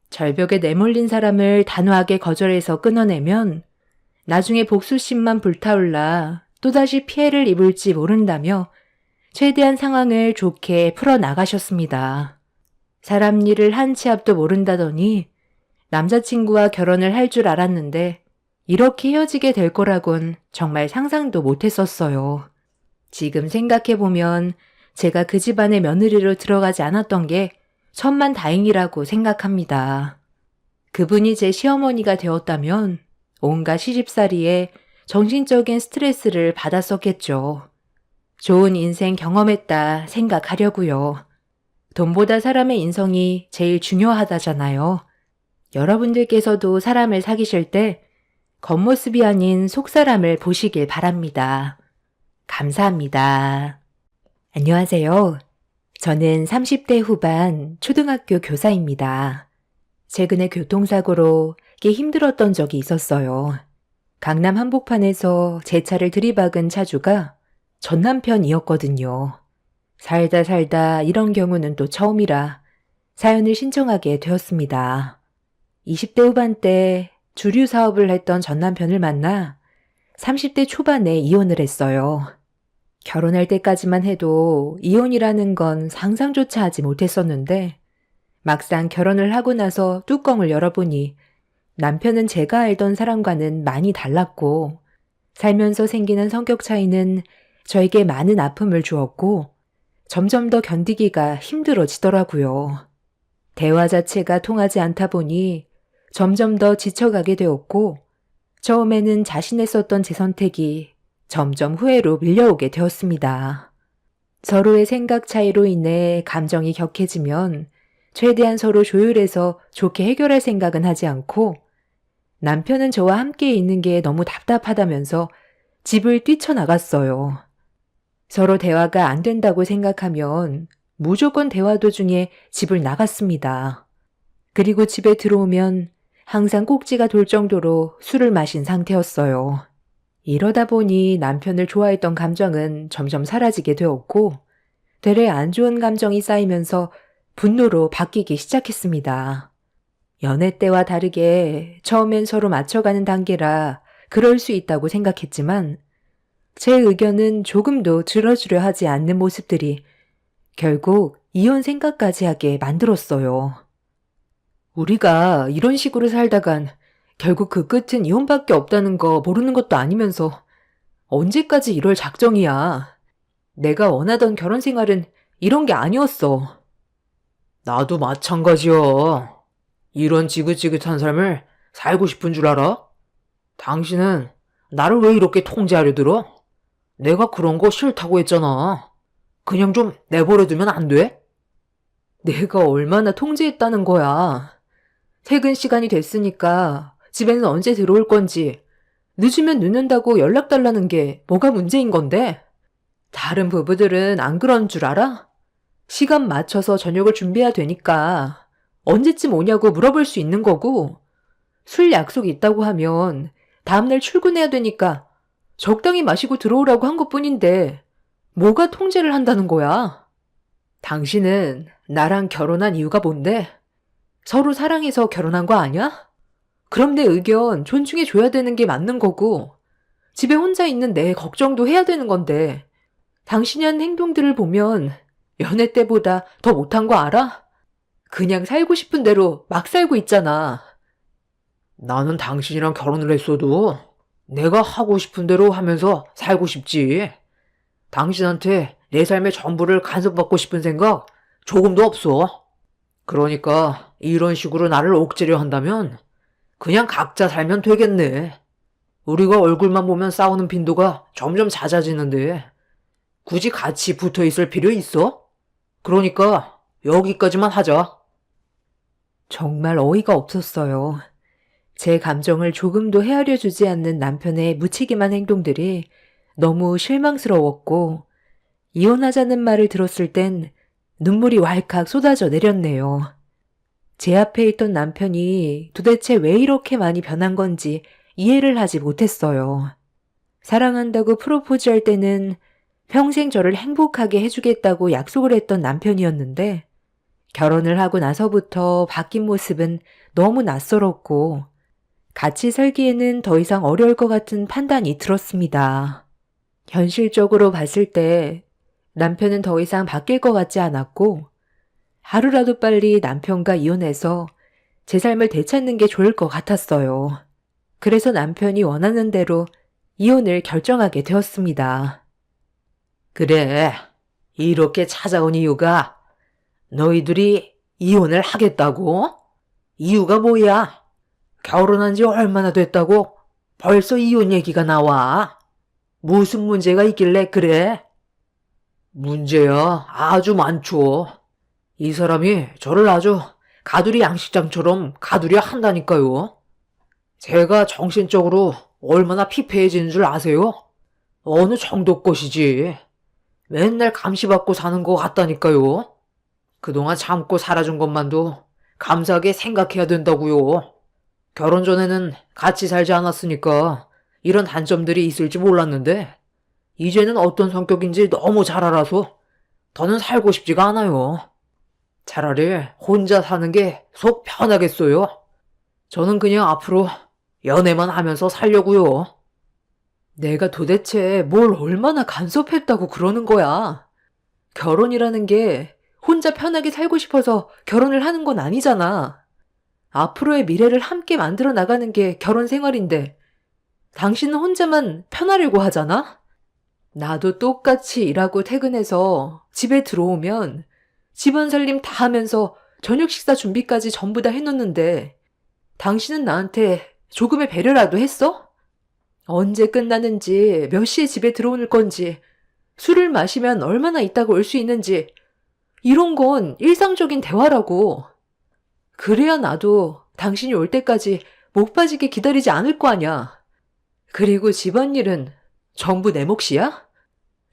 절벽에 내몰린 사람을 단호하게 거절해서 끊어내면 나중에 복수심만 불타올라 또다시 피해를 입을지 모른다며 최대한 상황을 좋게 풀어나가셨습니다. 사람 일을 한 치 앞도 모른다더니 남자친구와 결혼을 할 줄 알았는데 이렇게 헤어지게 될 거라곤 정말 상상도 못했었어요. 지금 생각해보면 제가 그 집안의 며느리로 들어가지 않았던 게 천만 다행이라고 생각합니다. 그분이 제 시어머니가 되었다면 온갖 시집살이에 정신적인 스트레스를 받았었겠죠. 좋은 인생 경험했다 생각하려고요. 돈보다 사람의 인성이 제일 중요하다잖아요. 여러분들께서도 사람을 사귀실 때 겉모습이 아닌 속사람을 보시길 바랍니다. 감사합니다. 안녕하세요. 저는 30대 후반 초등학교 교사입니다. 최근에 교통사고로 꽤 힘들었던 적이 있었어요. 강남 한복판에서 제 차를 들이박은 차주가 전 남편이었거든요. 살다 이런 경우는 또 처음이라 사연을 신청하게 되었습니다. 20대 후반 때 주류 사업을 했던 전 남편을 만나 30대 초반에 이혼을 했어요. 결혼할 때까지만 해도 이혼이라는 건 상상조차 하지 못했었는데 막상 결혼을 하고 나서 뚜껑을 열어보니 남편은 제가 알던 사람과는 많이 달랐고 살면서 생기는 성격 차이는 저에게 많은 아픔을 주었고 점점 더 견디기가 힘들어지더라고요. 대화 자체가 통하지 않다 보니 점점 더 지쳐가게 되었고 처음에는 자신했었던 제 선택이 점점 후회로 밀려오게 되었습니다. 서로의 생각 차이로 인해 감정이 격해지면 최대한 서로 조율해서 좋게 해결할 생각은 하지 않고 남편은 저와 함께 있는 게 너무 답답하다면서 집을 뛰쳐나갔어요. 서로 대화가 안 된다고 생각하면 무조건 대화 도중에 집을 나갔습니다. 그리고 집에 들어오면 항상 꼭지가 돌 정도로 술을 마신 상태였어요. 이러다 보니 남편을 좋아했던 감정은 점점 사라지게 되었고 되레 안 좋은 감정이 쌓이면서 분노로 바뀌기 시작했습니다. 연애 때와 다르게 처음엔 서로 맞춰가는 단계라 그럴 수 있다고 생각했지만 제 의견은 조금도 들어주려 하지 않는 모습들이 결국 이혼 생각까지 하게 만들었어요. 우리가 이런 식으로 살다간 결국 그 끝은 이혼밖에 없다는 거 모르는 것도 아니면서 언제까지 이럴 작정이야. 내가 원하던 결혼 생활은 이런 게 아니었어. 나도 마찬가지야. 이런 지긋지긋한 삶을 살고 싶은 줄 알아? 당신은 나를 왜 이렇게 통제하려 들어? 내가 그런 거 싫다고 했잖아. 그냥 좀 내버려두면 안 돼? 내가 얼마나 통제했다는 거야. 퇴근 시간이 됐으니까 집에는 언제 들어올 건지, 늦으면 늦는다고 연락 달라는 게 뭐가 문제인 건데? 다른 부부들은 안 그런 줄 알아? 시간 맞춰서 저녁을 준비해야 되니까 언제쯤 오냐고 물어볼 수 있는 거고, 술 약속 있다고 하면 다음날 출근해야 되니까 적당히 마시고 들어오라고 한 것뿐인데 뭐가 통제를 한다는 거야? 당신은 나랑 결혼한 이유가 뭔데? 서로 사랑해서 결혼한 거 아니야? 그럼 내 의견 존중해 줘야 되는 게 맞는 거고, 집에 혼자 있는 내 걱정도 해야 되는 건데, 당신이 한 행동들을 보면 연애 때보다 더 못한 거 알아? 그냥 살고 싶은 대로 막 살고 있잖아. 나는 당신이랑 결혼을 했어도 내가 하고 싶은 대로 하면서 살고 싶지. 당신한테 내 삶의 전부를 간섭받고 싶은 생각 조금도 없어. 그러니까 이런 식으로 나를 옥죄려 한다면 그냥 각자 살면 되겠네. 우리가 얼굴만 보면 싸우는 빈도가 점점 잦아지는데 굳이 같이 붙어 있을 필요 있어? 그러니까 여기까지만 하자. 정말 어이가 없었어요. 제 감정을 조금도 헤아려 주지 않는 남편의 무책임한 행동들이 너무 실망스러웠고, 이혼하자는 말을 들었을 땐 눈물이 왈칵 쏟아져 내렸네요. 제 앞에 있던 남편이 도대체 왜 이렇게 많이 변한 건지 이해를 하지 못했어요. 사랑한다고 프로포즈할 때는 평생 저를 행복하게 해주겠다고 약속을 했던 남편이었는데, 결혼을 하고 나서부터 바뀐 모습은 너무 낯설었고, 같이 살기에는 더 이상 어려울 것 같은 판단이 들었습니다. 현실적으로 봤을 때 남편은 더 이상 바뀔 것 같지 않았고, 하루라도 빨리 남편과 이혼해서 제 삶을 되찾는 게 좋을 것 같았어요. 그래서 남편이 원하는 대로 이혼을 결정하게 되었습니다. 그래, 이렇게 찾아온 이유가 너희들이 이혼을 하겠다고? 이유가 뭐야? 결혼한 지 얼마나 됐다고 벌써 이혼 얘기가 나와? 무슨 문제가 있길래 그래? 문제야 아주 많죠. 이 사람이 저를 아주 가두리 양식장처럼 가두려 한다니까요. 제가 정신적으로 얼마나 피폐해지는 줄 아세요? 어느 정도 것이지. 맨날 감시받고 사는 것 같다니까요. 그동안 참고 살아준 것만도 감사하게 생각해야 된다고요. 결혼 전에는 같이 살지 않았으니까 이런 단점들이 있을지 몰랐는데 이제는 어떤 성격인지 너무 잘 알아서 더는 살고 싶지가 않아요. 차라리 혼자 사는 게 속 편하겠어요. 저는 그냥 앞으로 연애만 하면서 살려고요. 내가 도대체 뭘 얼마나 간섭했다고 그러는 거야? 결혼이라는 게 혼자 편하게 살고 싶어서 결혼을 하는 건 아니잖아. 앞으로의 미래를 함께 만들어 나가는 게 결혼 생활인데, 당신은 혼자만 편하려고 하잖아? 나도 똑같이 일하고 퇴근해서 집에 들어오면 집안 살림 다 하면서 저녁 식사 준비까지 전부 다 해놓는데, 당신은 나한테 조금의 배려라도 했어? 언제 끝나는지, 몇 시에 집에 들어오는 건지, 술을 마시면 얼마나 있다가 올 수 있는지, 이런 건 일상적인 대화라고. 그래야 나도 당신이 올 때까지 목 빠지게 기다리지 않을 거 아냐. 그리고 집안일은 전부 내 몫이야?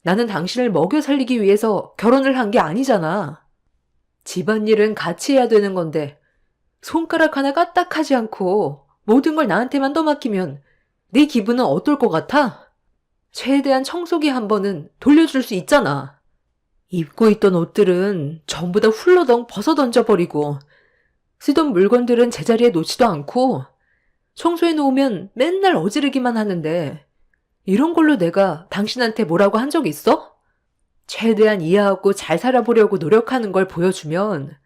나는 당신을 먹여 살리기 위해서 결혼을 한 게 아니잖아. 집안일은 같이 해야 되는 건데, 손가락 하나 까딱하지 않고 모든 걸 나한테만 떠맡기면 네 기분은 어떨 것 같아? 최대한 청소기 한 번은 돌려줄 수 있잖아. 입고 있던 옷들은 전부 다 훌러덩 벗어 던져버리고, 쓰던 물건들은 제자리에 놓지도 않고, 청소해 놓으면 맨날 어지르기만 하는데, 이런 걸로 내가 당신한테 뭐라고 한 적 있어? 최대한 이해하고 잘 살아보려고 노력하는 걸 보여주면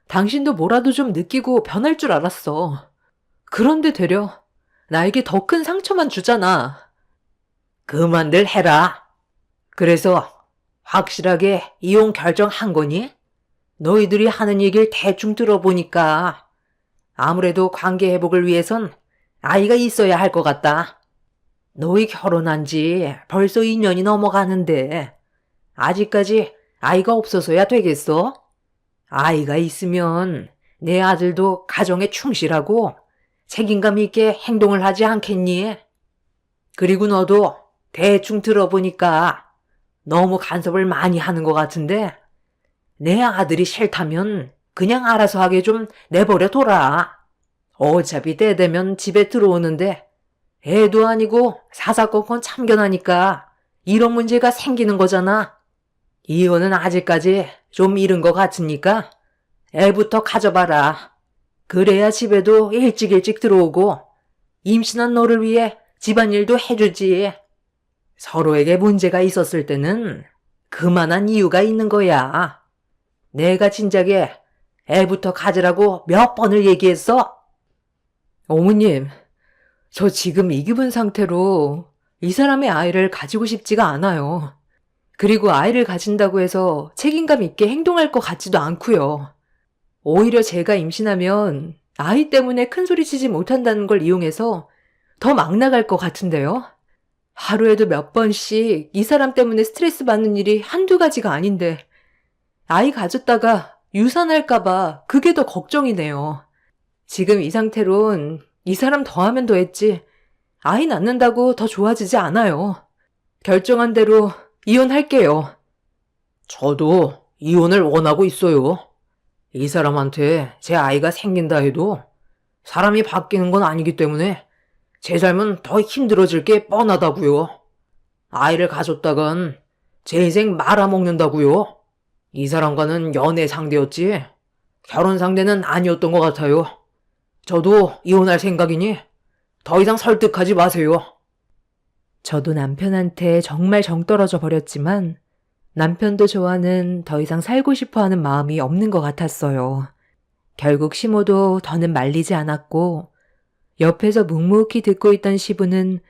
당신도 뭐라도 좀 느끼고 변할 줄 알았어. 그런데 되려 나에게 더 큰 상처만 주잖아. 그만들 해라. 그래서 확실하게 이혼 결정한 거니? 너희들이 하는 얘기를 대충 들어보니까 아무래도 관계 회복을 위해선 아이가 있어야 할 것 같다. 너희 결혼한 지 벌써 2년이 넘어가는데 아직까지 아이가 없어서야 되겠어? 아이가 있으면 내 아들도 가정에 충실하고 책임감 있게 행동을 하지 않겠니? 그리고 너도 대충 들어보니까 너무 간섭을 많이 하는 것 같은데 내 아들이 싫다면 그냥 알아서 하게 좀 내버려 둬라. 어차피 때 되면 집에 들어오는데 애도 아니고 사사건건 참견하니까 이런 문제가 생기는 거잖아. 이혼은 아직까지 좀 이른 것 같으니까 애부터 가져봐라. 그래야 집에도 일찍 들어오고 임신한 너를 위해 집안일도 해주지. 서로에게 문제가 있었을 때는 그만한 이유가 있는 거야. 내가 진작에 애부터 가지라고 몇 번을 얘기했어. 어머님, 저 지금 이 기분 상태로 이 사람의 아이를 가지고 싶지가 않아요. 그리고 아이를 가진다고 해서 책임감 있게 행동할 것 같지도 않고요. 오히려 제가 임신하면 아이 때문에 큰 소리 치지 못한다는 걸 이용해서 더 막 나갈 것 같은데요. 하루에도 몇 번씩 이 사람 때문에 스트레스 받는 일이 한두 가지가 아닌데 아이 가졌다가 유산할까봐 그게 더 걱정이네요. 지금 이 상태론 이 사람 더하면 더했지 아이 낳는다고 더 좋아지지 않아요. 결정한 대로 이혼할게요. 저도 이혼을 원하고 있어요. 이 사람한테 제 아이가 생긴다 해도 사람이 바뀌는 건 아니기 때문에 제 삶은 더 힘들어질 게 뻔하다고요. 아이를 가졌다간 제 인생 말아먹는다고요. 이 사람과는 연애 상대였지 결혼 상대는 아니었던 것 같아요. 저도 이혼할 생각이니 더 이상 설득하지 마세요. 저도 남편한테 정말 정 떨어져 버렸지만 남편도 저와는 더 이상 살고 싶어 하는 마음이 없는 것 같았어요. 결국 시모도 더는 말리지 않았고 옆에서 묵묵히 듣고 있던 시부는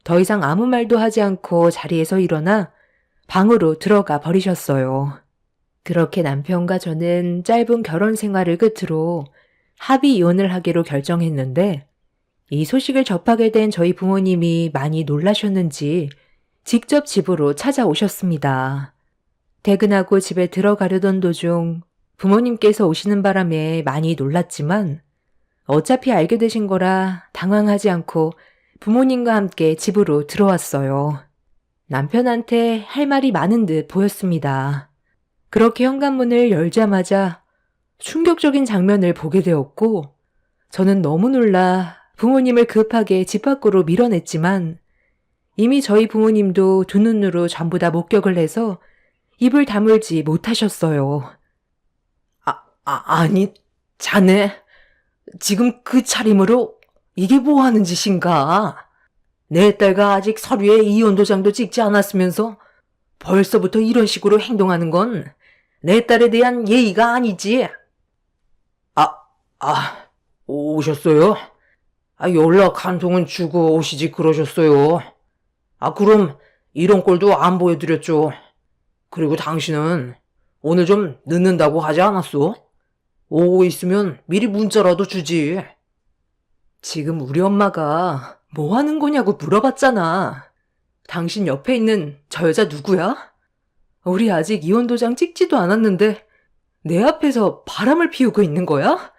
더 이상 아무 말도 하지 않고 자리에서 일어나 방으로 들어가 버리셨어요. 그렇게 남편과 저는 짧은 결혼 생활을 끝으로 합의 이혼을 하기로 결정했는데 이 소식을 접하게 된 저희 부모님이 많이 놀라셨는지 직접 집으로 찾아오셨습니다. 퇴근하고 집에 들어가려던 도중 부모님께서 오시는 바람에 많이 놀랐지만 어차피 알게 되신 거라 당황하지 않고 부모님과 함께 집으로 들어왔어요. 남편한테 할 말이 많은 듯 보였습니다. 그렇게 현관문을 열자마자 충격적인 장면을 보게 되었고 저는 너무 놀라 부모님을 급하게 집 밖으로 밀어냈지만 이미 저희 부모님도 두 눈으로 전부 다 목격을 해서 입을 다물지 못하셨어요. 아니, 자네 지금 그 차림으로 이게 뭐 하는 짓인가? 내 딸과 아직 서류에 이혼 도장도 찍지 않았으면서 벌써부터 이런 식으로 행동하는 건 내 딸에 대한 예의가 아니지. 오셨어요? 연락 한 통은 주고 오시지 그러셨어요. 그럼 이런 꼴도 안 보여드렸죠. 그리고 당신은 오늘 좀 늦는다고 하지 않았어? 오고 있으면 미리 문자라도 주지. 지금 우리 엄마가 뭐 하는 거냐고 물어봤잖아. 당신 옆에 있는 저 여자 누구야? 우리 아직 이혼 도장 찍지도 않았는데 내 앞에서 바람을 피우고 있는 거야?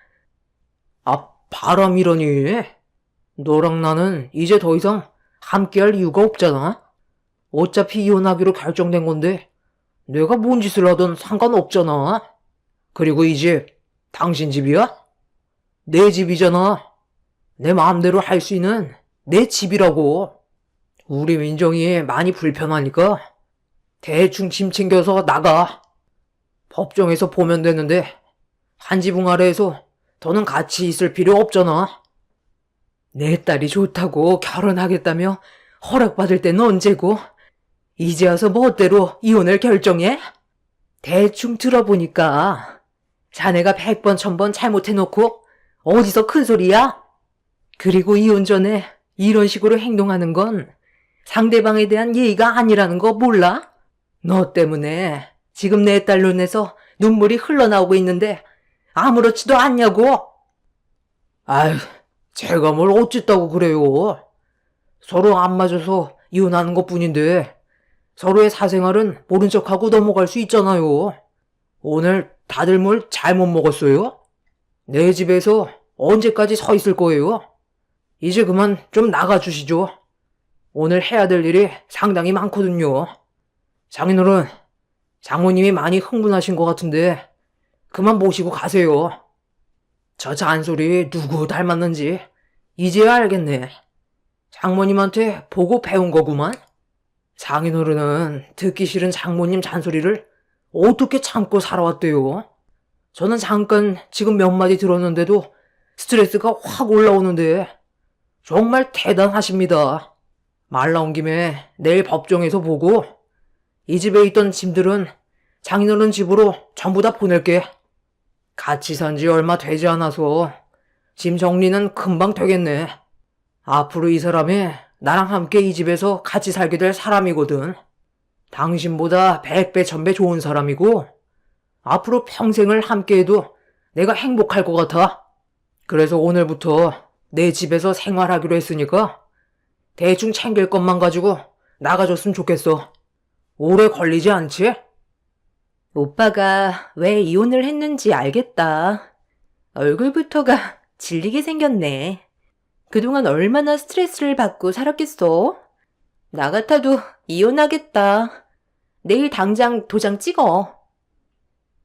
바람이라니. 너랑 나는 이제 더 이상 함께할 이유가 없잖아. 어차피 이혼하기로 결정된 건데 내가 뭔 짓을 하든 상관없잖아. 그리고 이 집 당신 집이야? 내 집이잖아. 내 마음대로 할 수 있는 내 집이라고. 우리 민정이 많이 불편하니까 대충 짐 챙겨서 나가. 법정에서 보면 되는데 한 지붕 아래에서 더는 같이 있을 필요 없잖아. 내 딸이 좋다고 결혼하겠다며 허락받을 때는 언제고? 이제 와서 멋대로 이혼을 결정해? 대충 들어보니까 자네가 100번 1000번 잘못해놓고 어디서 큰 소리야? 그리고 이혼 전에 이런 식으로 행동하는 건 상대방에 대한 예의가 아니라는 거 몰라? 너 때문에 지금 내 딸 눈에서 눈물이 흘러나오고 있는데 아무렇지도 않냐고? 제가 뭘 어쨌다고 그래요. 서로 안 맞아서 이혼하는 것뿐인데 서로의 사생활은 모른 척하고 넘어갈 수 있잖아요. 오늘 다들 뭘 잘못 먹었어요? 내 집에서 언제까지 서 있을 거예요? 이제 그만 좀 나가주시죠. 오늘 해야 될 일이 상당히 많거든요. 장인어른, 장모님이 많이 흥분하신 것 같은데 그만 모시고 가세요. 저 잔소리 누구 닮았는지 이제야 알겠네. 장모님한테 보고 배운 거구만. 장인어른은 듣기 싫은 장모님 잔소리를 어떻게 참고 살아왔대요? 저는 잠깐 지금 몇 마디 들었는데도 스트레스가 확 올라오는데 정말 대단하십니다. 말 나온 김에 내일 법정에서 보고 이 집에 있던 짐들은 장인어른 집으로 전부 다 보낼게. 같이 산 지 얼마 되지 않아서 짐 정리는 금방 되겠네. 앞으로 이 사람이 나랑 함께 이 집에서 같이 살게 될 사람이거든. 당신보다 100배, 1000배 좋은 사람이고 앞으로 평생을 함께해도 내가 행복할 것 같아. 그래서 오늘부터 내 집에서 생활하기로 했으니까 대충 챙길 것만 가지고 나가줬으면 좋겠어. 오래 걸리지 않지? 오빠가 왜 이혼을 했는지 알겠다. 얼굴부터가 질리게 생겼네. 그동안 얼마나 스트레스를 받고 살았겠어? 나 같아도 이혼하겠다. 내일 당장 도장 찍어.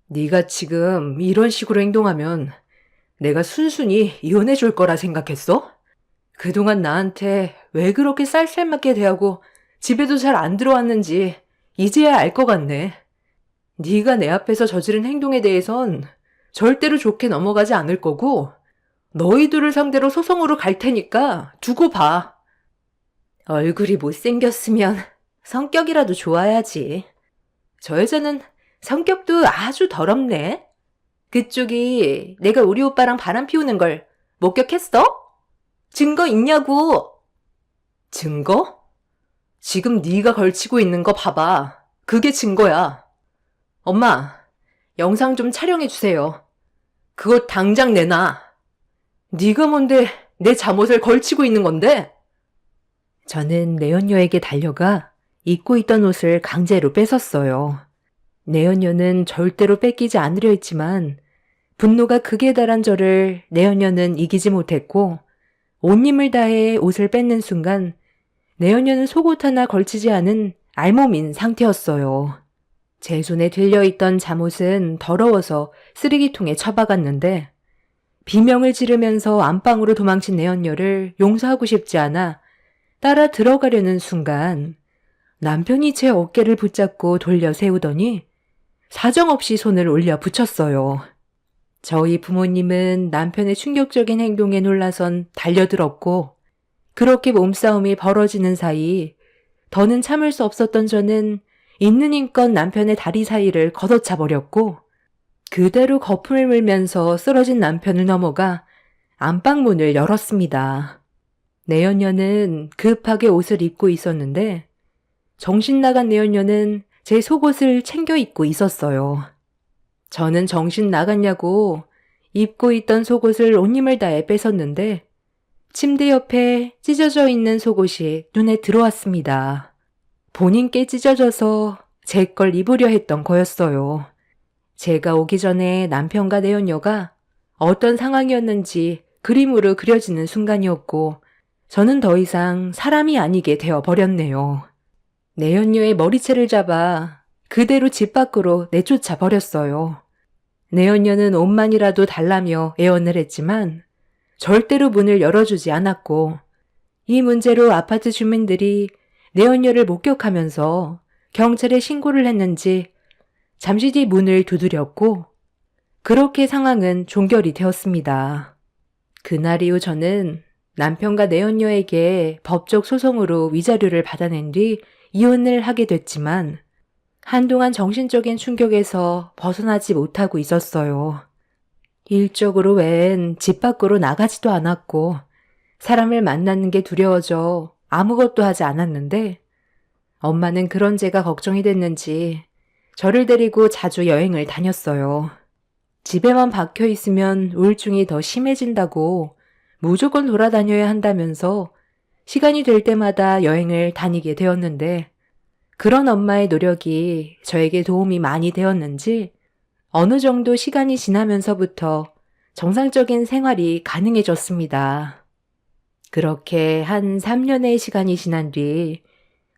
네가 지금 이런 식으로 행동하면 내가 순순히 이혼해 줄 거라 생각했어? 그동안 나한테 왜 그렇게 쌀쌀맞게 대하고 집에도 잘 안 들어왔는지 이제야 알 것 같네. 네가 내 앞에서 저지른 행동에 대해선 절대로 좋게 넘어가지 않을 거고 너희들을 상대로 소송으로 갈 테니까 두고 봐. 얼굴이 못생겼으면 성격이라도 좋아야지. 저 여자는 성격도 아주 더럽네. 그쪽이 내가 우리 오빠랑 바람 피우는 걸 목격했어? 증거 있냐고. 증거? 지금 네가 걸치고 있는 거 봐봐. 그게 증거야. 엄마, 영상 좀 촬영해 주세요. 그거 당장 내놔. 네가 뭔데 내 잠옷을 걸치고 있는 건데? 저는 내연녀에게 달려가 입고 있던 옷을 강제로 뺏었어요. 내연녀는 절대로 뺏기지 않으려 했지만 분노가 극에 달한 저를 내연녀는 이기지 못했고 온 힘을 다해 옷을 뺏는 순간 내연녀는 속옷 하나 걸치지 않은 알몸인 상태였어요. 제 손에 들려있던 잠옷은 더러워서 쓰레기통에 처박았는데 비명을 지르면서 안방으로 도망친 내연녀를 용서하고 싶지 않아 따라 들어가려는 순간 남편이 제 어깨를 붙잡고 돌려 세우더니 사정없이 손을 올려 붙였어요. 저희 부모님은 남편의 충격적인 행동에 놀라선 달려들었고 그렇게 몸싸움이 벌어지는 사이 더는 참을 수 없었던 저는 있는 힘껏 남편의 다리 사이를 걷어차 버렸고 그대로 거품을 물면서 쓰러진 남편을 넘어가 안방문을 열었습니다. 내연녀는 급하게 옷을 입고 있었는데 정신 나간 내연녀는 제 속옷을 챙겨 입고 있었어요. 저는 정신 나갔냐고 입고 있던 속옷을 온 힘을 다해 뺏었는데 침대 옆에 찢어져 있는 속옷이 눈에 들어왔습니다. 본인께 찢어져서 제 걸 입으려 했던 거였어요. 제가 오기 전에 남편과 내연녀가 어떤 상황이었는지 그림으로 그려지는 순간이었고 저는 더 이상 사람이 아니게 되어버렸네요. 내연녀의 머리채를 잡아 그대로 집 밖으로 내쫓아 버렸어요. 내연녀는 옷만이라도 달라며 애원을 했지만 절대로 문을 열어주지 않았고 이 문제로 아파트 주민들이 내연녀를 목격하면서 경찰에 신고를 했는지 잠시 뒤 문을 두드렸고 그렇게 상황은 종결이 되었습니다. 그날 이후 저는 남편과 내연녀에게 법적 소송으로 위자료를 받아낸 뒤 이혼을 하게 됐지만 한동안 정신적인 충격에서 벗어나지 못하고 있었어요. 일적으로 외엔 집 밖으로 나가지도 않았고 사람을 만나는 게 두려워져 아무것도 하지 않았는데 엄마는 그런 제가 걱정이 됐는지 저를 데리고 자주 여행을 다녔어요. 집에만 박혀 있으면 우울증이 더 심해진다고 무조건 돌아다녀야 한다면서 시간이 될 때마다 여행을 다니게 되었는데 그런 엄마의 노력이 저에게 도움이 많이 되었는지 어느 정도 시간이 지나면서부터 정상적인 생활이 가능해졌습니다. 그렇게 한 3년의 시간이 지난 뒤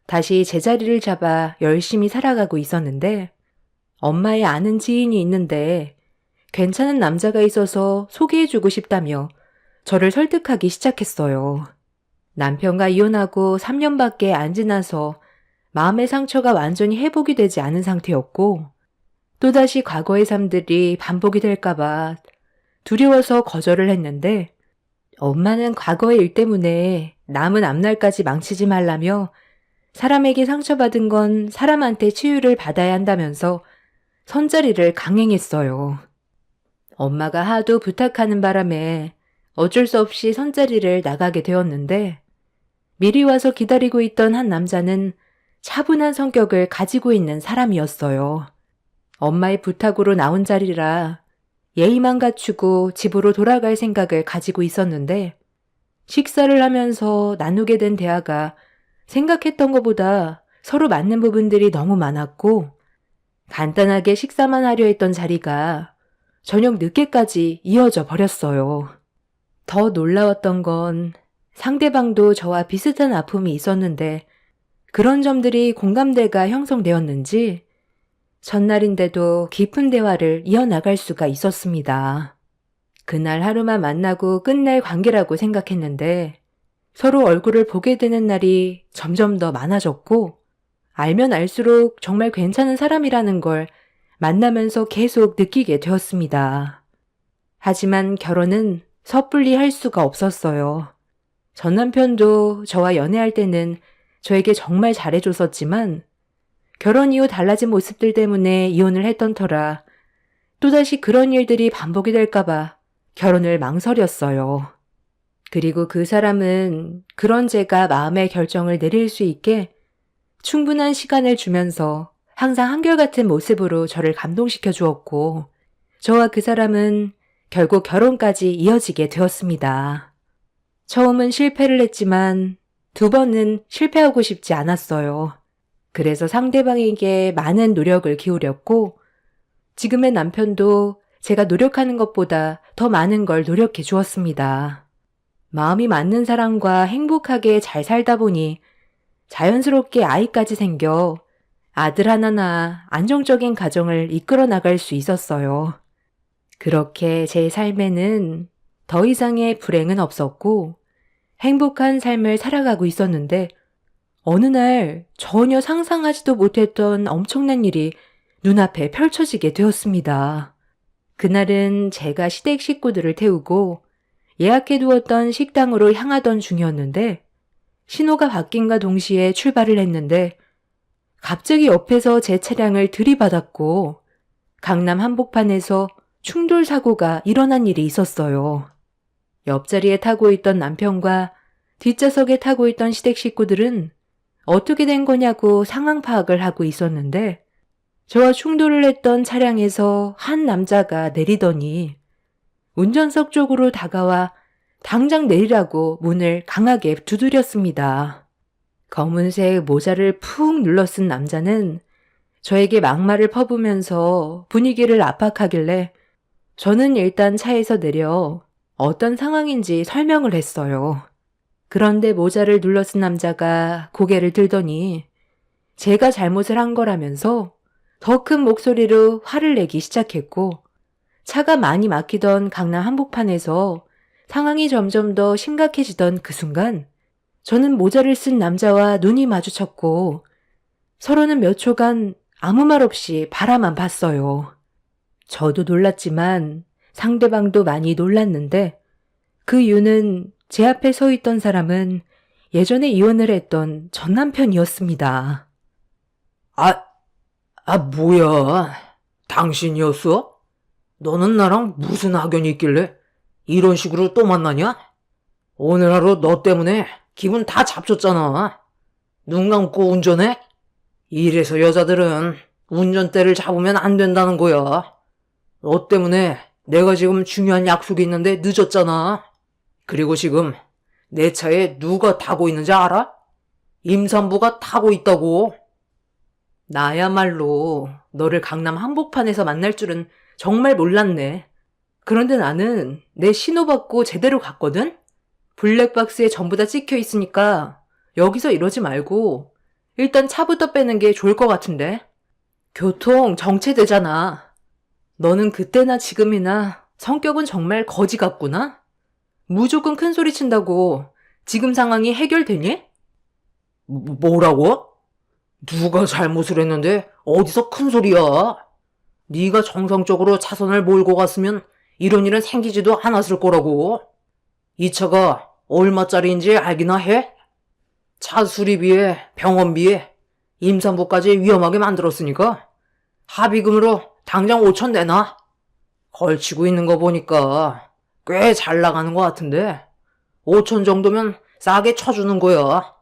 다시 제자리를 잡아 열심히 살아가고 있었는데 엄마의 아는 지인이 있는데 괜찮은 남자가 있어서 소개해주고 싶다며 저를 설득하기 시작했어요. 남편과 이혼하고 3년밖에 안 지나서 마음의 상처가 완전히 회복이 되지 않은 상태였고 또다시 과거의 삶들이 반복이 될까봐 두려워서 거절을 했는데 엄마는 과거의 일 때문에 남은 앞날까지 망치지 말라며 사람에게 상처받은 건 사람한테 치유를 받아야 한다면서 선자리를 강행했어요. 엄마가 하도 부탁하는 바람에 어쩔 수 없이 선자리를 나가게 되었는데 미리 와서 기다리고 있던 한 남자는 차분한 성격을 가지고 있는 사람이었어요. 엄마의 부탁으로 나온 자리라 예의만 갖추고 집으로 돌아갈 생각을 가지고 있었는데 식사를 하면서 나누게 된 대화가 생각했던 것보다 서로 맞는 부분들이 너무 많았고 간단하게 식사만 하려 했던 자리가 저녁 늦게까지 이어져 버렸어요. 더 놀라웠던 건 상대방도 저와 비슷한 아픔이 있었는데 그런 점들이 공감대가 형성되었는지 전날인데도 깊은 대화를 이어나갈 수가 있었습니다. 그날 하루만 만나고 끝낼 관계라고 생각했는데 서로 얼굴을 보게 되는 날이 점점 더 많아졌고 알면 알수록 정말 괜찮은 사람이라는 걸 만나면서 계속 느끼게 되었습니다. 하지만 결혼은 섣불리 할 수가 없었어요. 전 남편도 저와 연애할 때는 저에게 정말 잘해줬었지만 결혼 이후 달라진 모습들 때문에 이혼을 했던 터라 또다시 그런 일들이 반복이 될까봐 결혼을 망설였어요. 그리고 그 사람은 그런 제가 마음의 결정을 내릴 수 있게 충분한 시간을 주면서 항상 한결같은 모습으로 저를 감동시켜 주었고 저와 그 사람은 결국 결혼까지 이어지게 되었습니다. 처음은 실패를 했지만 두 번은 실패하고 싶지 않았어요. 그래서 상대방에게 많은 노력을 기울였고 지금의 남편도 제가 노력하는 것보다 더 많은 걸 노력해 주었습니다. 마음이 맞는 사람과 행복하게 잘 살다 보니 자연스럽게 아이까지 생겨 아들 하나나 안정적인 가정을 이끌어 나갈 수 있었어요. 그렇게 제 삶에는 더 이상의 불행은 없었고 행복한 삶을 살아가고 있었는데 어느 날 전혀 상상하지도 못했던 엄청난 일이 눈앞에 펼쳐지게 되었습니다. 그날은 제가 시댁 식구들을 태우고 예약해두었던 식당으로 향하던 중이었는데 신호가 바뀐과 동시에 출발을 했는데 갑자기 옆에서 제 차량을 들이받았고 강남 한복판에서 충돌 사고가 일어난 일이 있었어요. 옆자리에 타고 있던 남편과 뒷좌석에 타고 있던 시댁 식구들은 어떻게 된 거냐고 상황 파악을 하고 있었는데 저와 충돌을 했던 차량에서 한 남자가 내리더니 운전석 쪽으로 다가와 당장 내리라고 문을 강하게 두드렸습니다. 검은색 모자를 푹 눌러 쓴 남자는 저에게 막말을 퍼부면서 분위기를 압박하길래 저는 일단 차에서 내려 어떤 상황인지 설명을 했어요. 그런데 모자를 눌러 쓴 남자가 고개를 들더니 제가 잘못을 한 거라면서 더 큰 목소리로 화를 내기 시작했고 차가 많이 막히던 강남 한복판에서 상황이 점점 더 심각해지던 그 순간 저는 모자를 쓴 남자와 눈이 마주쳤고 서로는 몇 초간 아무 말 없이 바라만 봤어요. 저도 놀랐지만 상대방도 많이 놀랐는데 그 이유는 제 앞에 서 있던 사람은 예전에 이혼을 했던 전 남편이었습니다. 뭐야? 당신이었어? 너는 나랑 무슨 악연이 있길래 이런 식으로 또 만나냐? 오늘 하루 너 때문에 기분 다 잡쳤잖아. 눈 감고 운전해? 이래서 여자들은 운전대를 잡으면 안 된다는 거야. 너 때문에 내가 지금 중요한 약속이 있는데 늦었잖아. 그리고 지금 내 차에 누가 타고 있는지 알아? 임산부가 타고 있다고. 나야말로 너를 강남 한복판에서 만날 줄은 정말 몰랐네. 그런데 나는 내 신호 받고 제대로 갔거든? 블랙박스에 전부 다 찍혀 있으니까 여기서 이러지 말고 일단 차부터 빼는 게 좋을 것 같은데. 교통 정체되잖아. 너는 그때나 지금이나 성격은 정말 거지 같구나? 무조건 큰 소리 친다고 지금 상황이 해결되니? 뭐라고? 누가 잘못을 했는데 어디서 큰 소리야? 네가 정상적으로 차선을 몰고 갔으면 이런 일은 생기지도 않았을 거라고. 이 차가 얼마짜리인지 알기나 해? 차 수리비에 병원비에 임산부까지 위험하게 만들었으니까 합의금으로 당장 5천 내놔. 걸치고 있는 거 보니까 꽤 잘 나가는 것 같은데 5천 정도면 싸게 쳐주는 거야.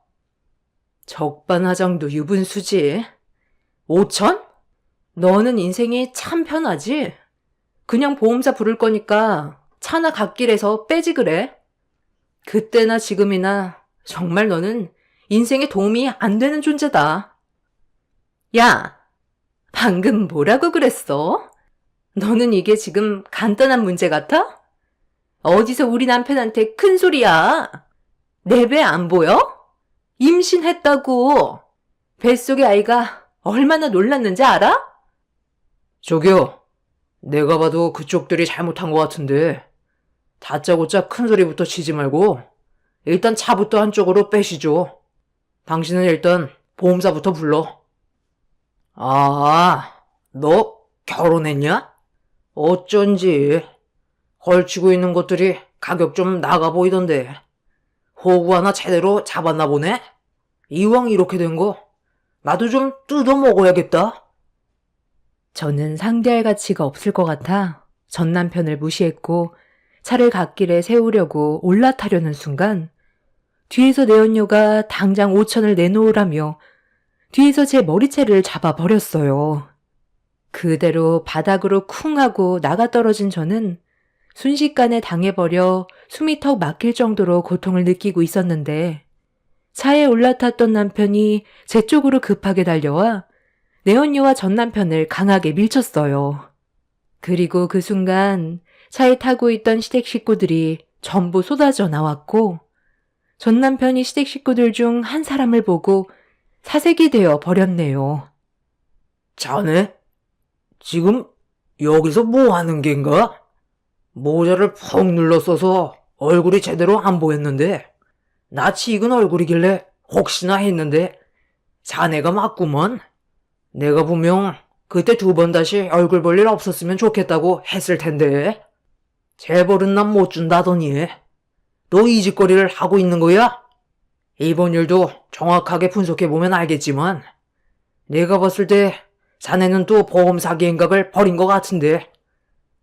적반하장도 유분수지. 5천? 너는 인생이 참 편하지? 그냥 보험사 부를 거니까 차나 갓길에서 빼지 그래. 그때나 지금이나 정말 너는 인생에 도움이 안 되는 존재다. 야, 방금 뭐라고 그랬어? 너는 이게 지금 간단한 문제 같아? 어디서 우리 남편한테 큰 소리야? 내 배 안 보여? 임신했다고. 뱃속의 아이가 얼마나 놀랐는지 알아? 저기요, 내가 봐도 그쪽들이 잘못한 것 같은데 다짜고짜 큰 소리부터 치지 말고 일단 차부터 한쪽으로 빼시죠. 당신은 일단 보험사부터 불러. 아, 너 결혼했냐? 어쩐지 걸치고 있는 것들이 가격 좀 나가 보이던데 호구 하나 제대로 잡았나 보네? 이왕 이렇게 된 거 나도 좀 뜯어 먹어야겠다. 저는 상대할 가치가 없을 것 같아 전 남편을 무시했고 차를 갓길에 세우려고 올라타려는 순간 뒤에서 내연녀가 당장 5천을 내놓으라며 뒤에서 제 머리채를 잡아버렸어요. 그대로 바닥으로 쿵 하고 나가 떨어진 저는 순식간에 당해버려 숨이 턱 막힐 정도로 고통을 느끼고 있었는데 차에 올라탔던 남편이 제 쪽으로 급하게 달려와 내연녀와 전 남편을 강하게 밀쳤어요. 그리고 그 순간 차에 타고 있던 시댁 식구들이 전부 쏟아져 나왔고 전 남편이 시댁 식구들 중 한 사람을 보고 사색이 되어 버렸네요. 자네? 지금 여기서 뭐 하는 겐가? 모자를 푹 눌렀어서 얼굴이 제대로 안 보였는데 낯이 익은 얼굴이길래 혹시나 했는데 자네가 맞구먼. 내가 분명 그때 2번 다시 얼굴 볼 일 없었으면 좋겠다고 했을 텐데 재벌은 난 못 준다더니 너 이 짓거리를 하고 있는 거야? 이번 일도 정확하게 분석해보면 알겠지만 내가 봤을 때 자네는 또 보험 사기 행각을 벌인 것 같은데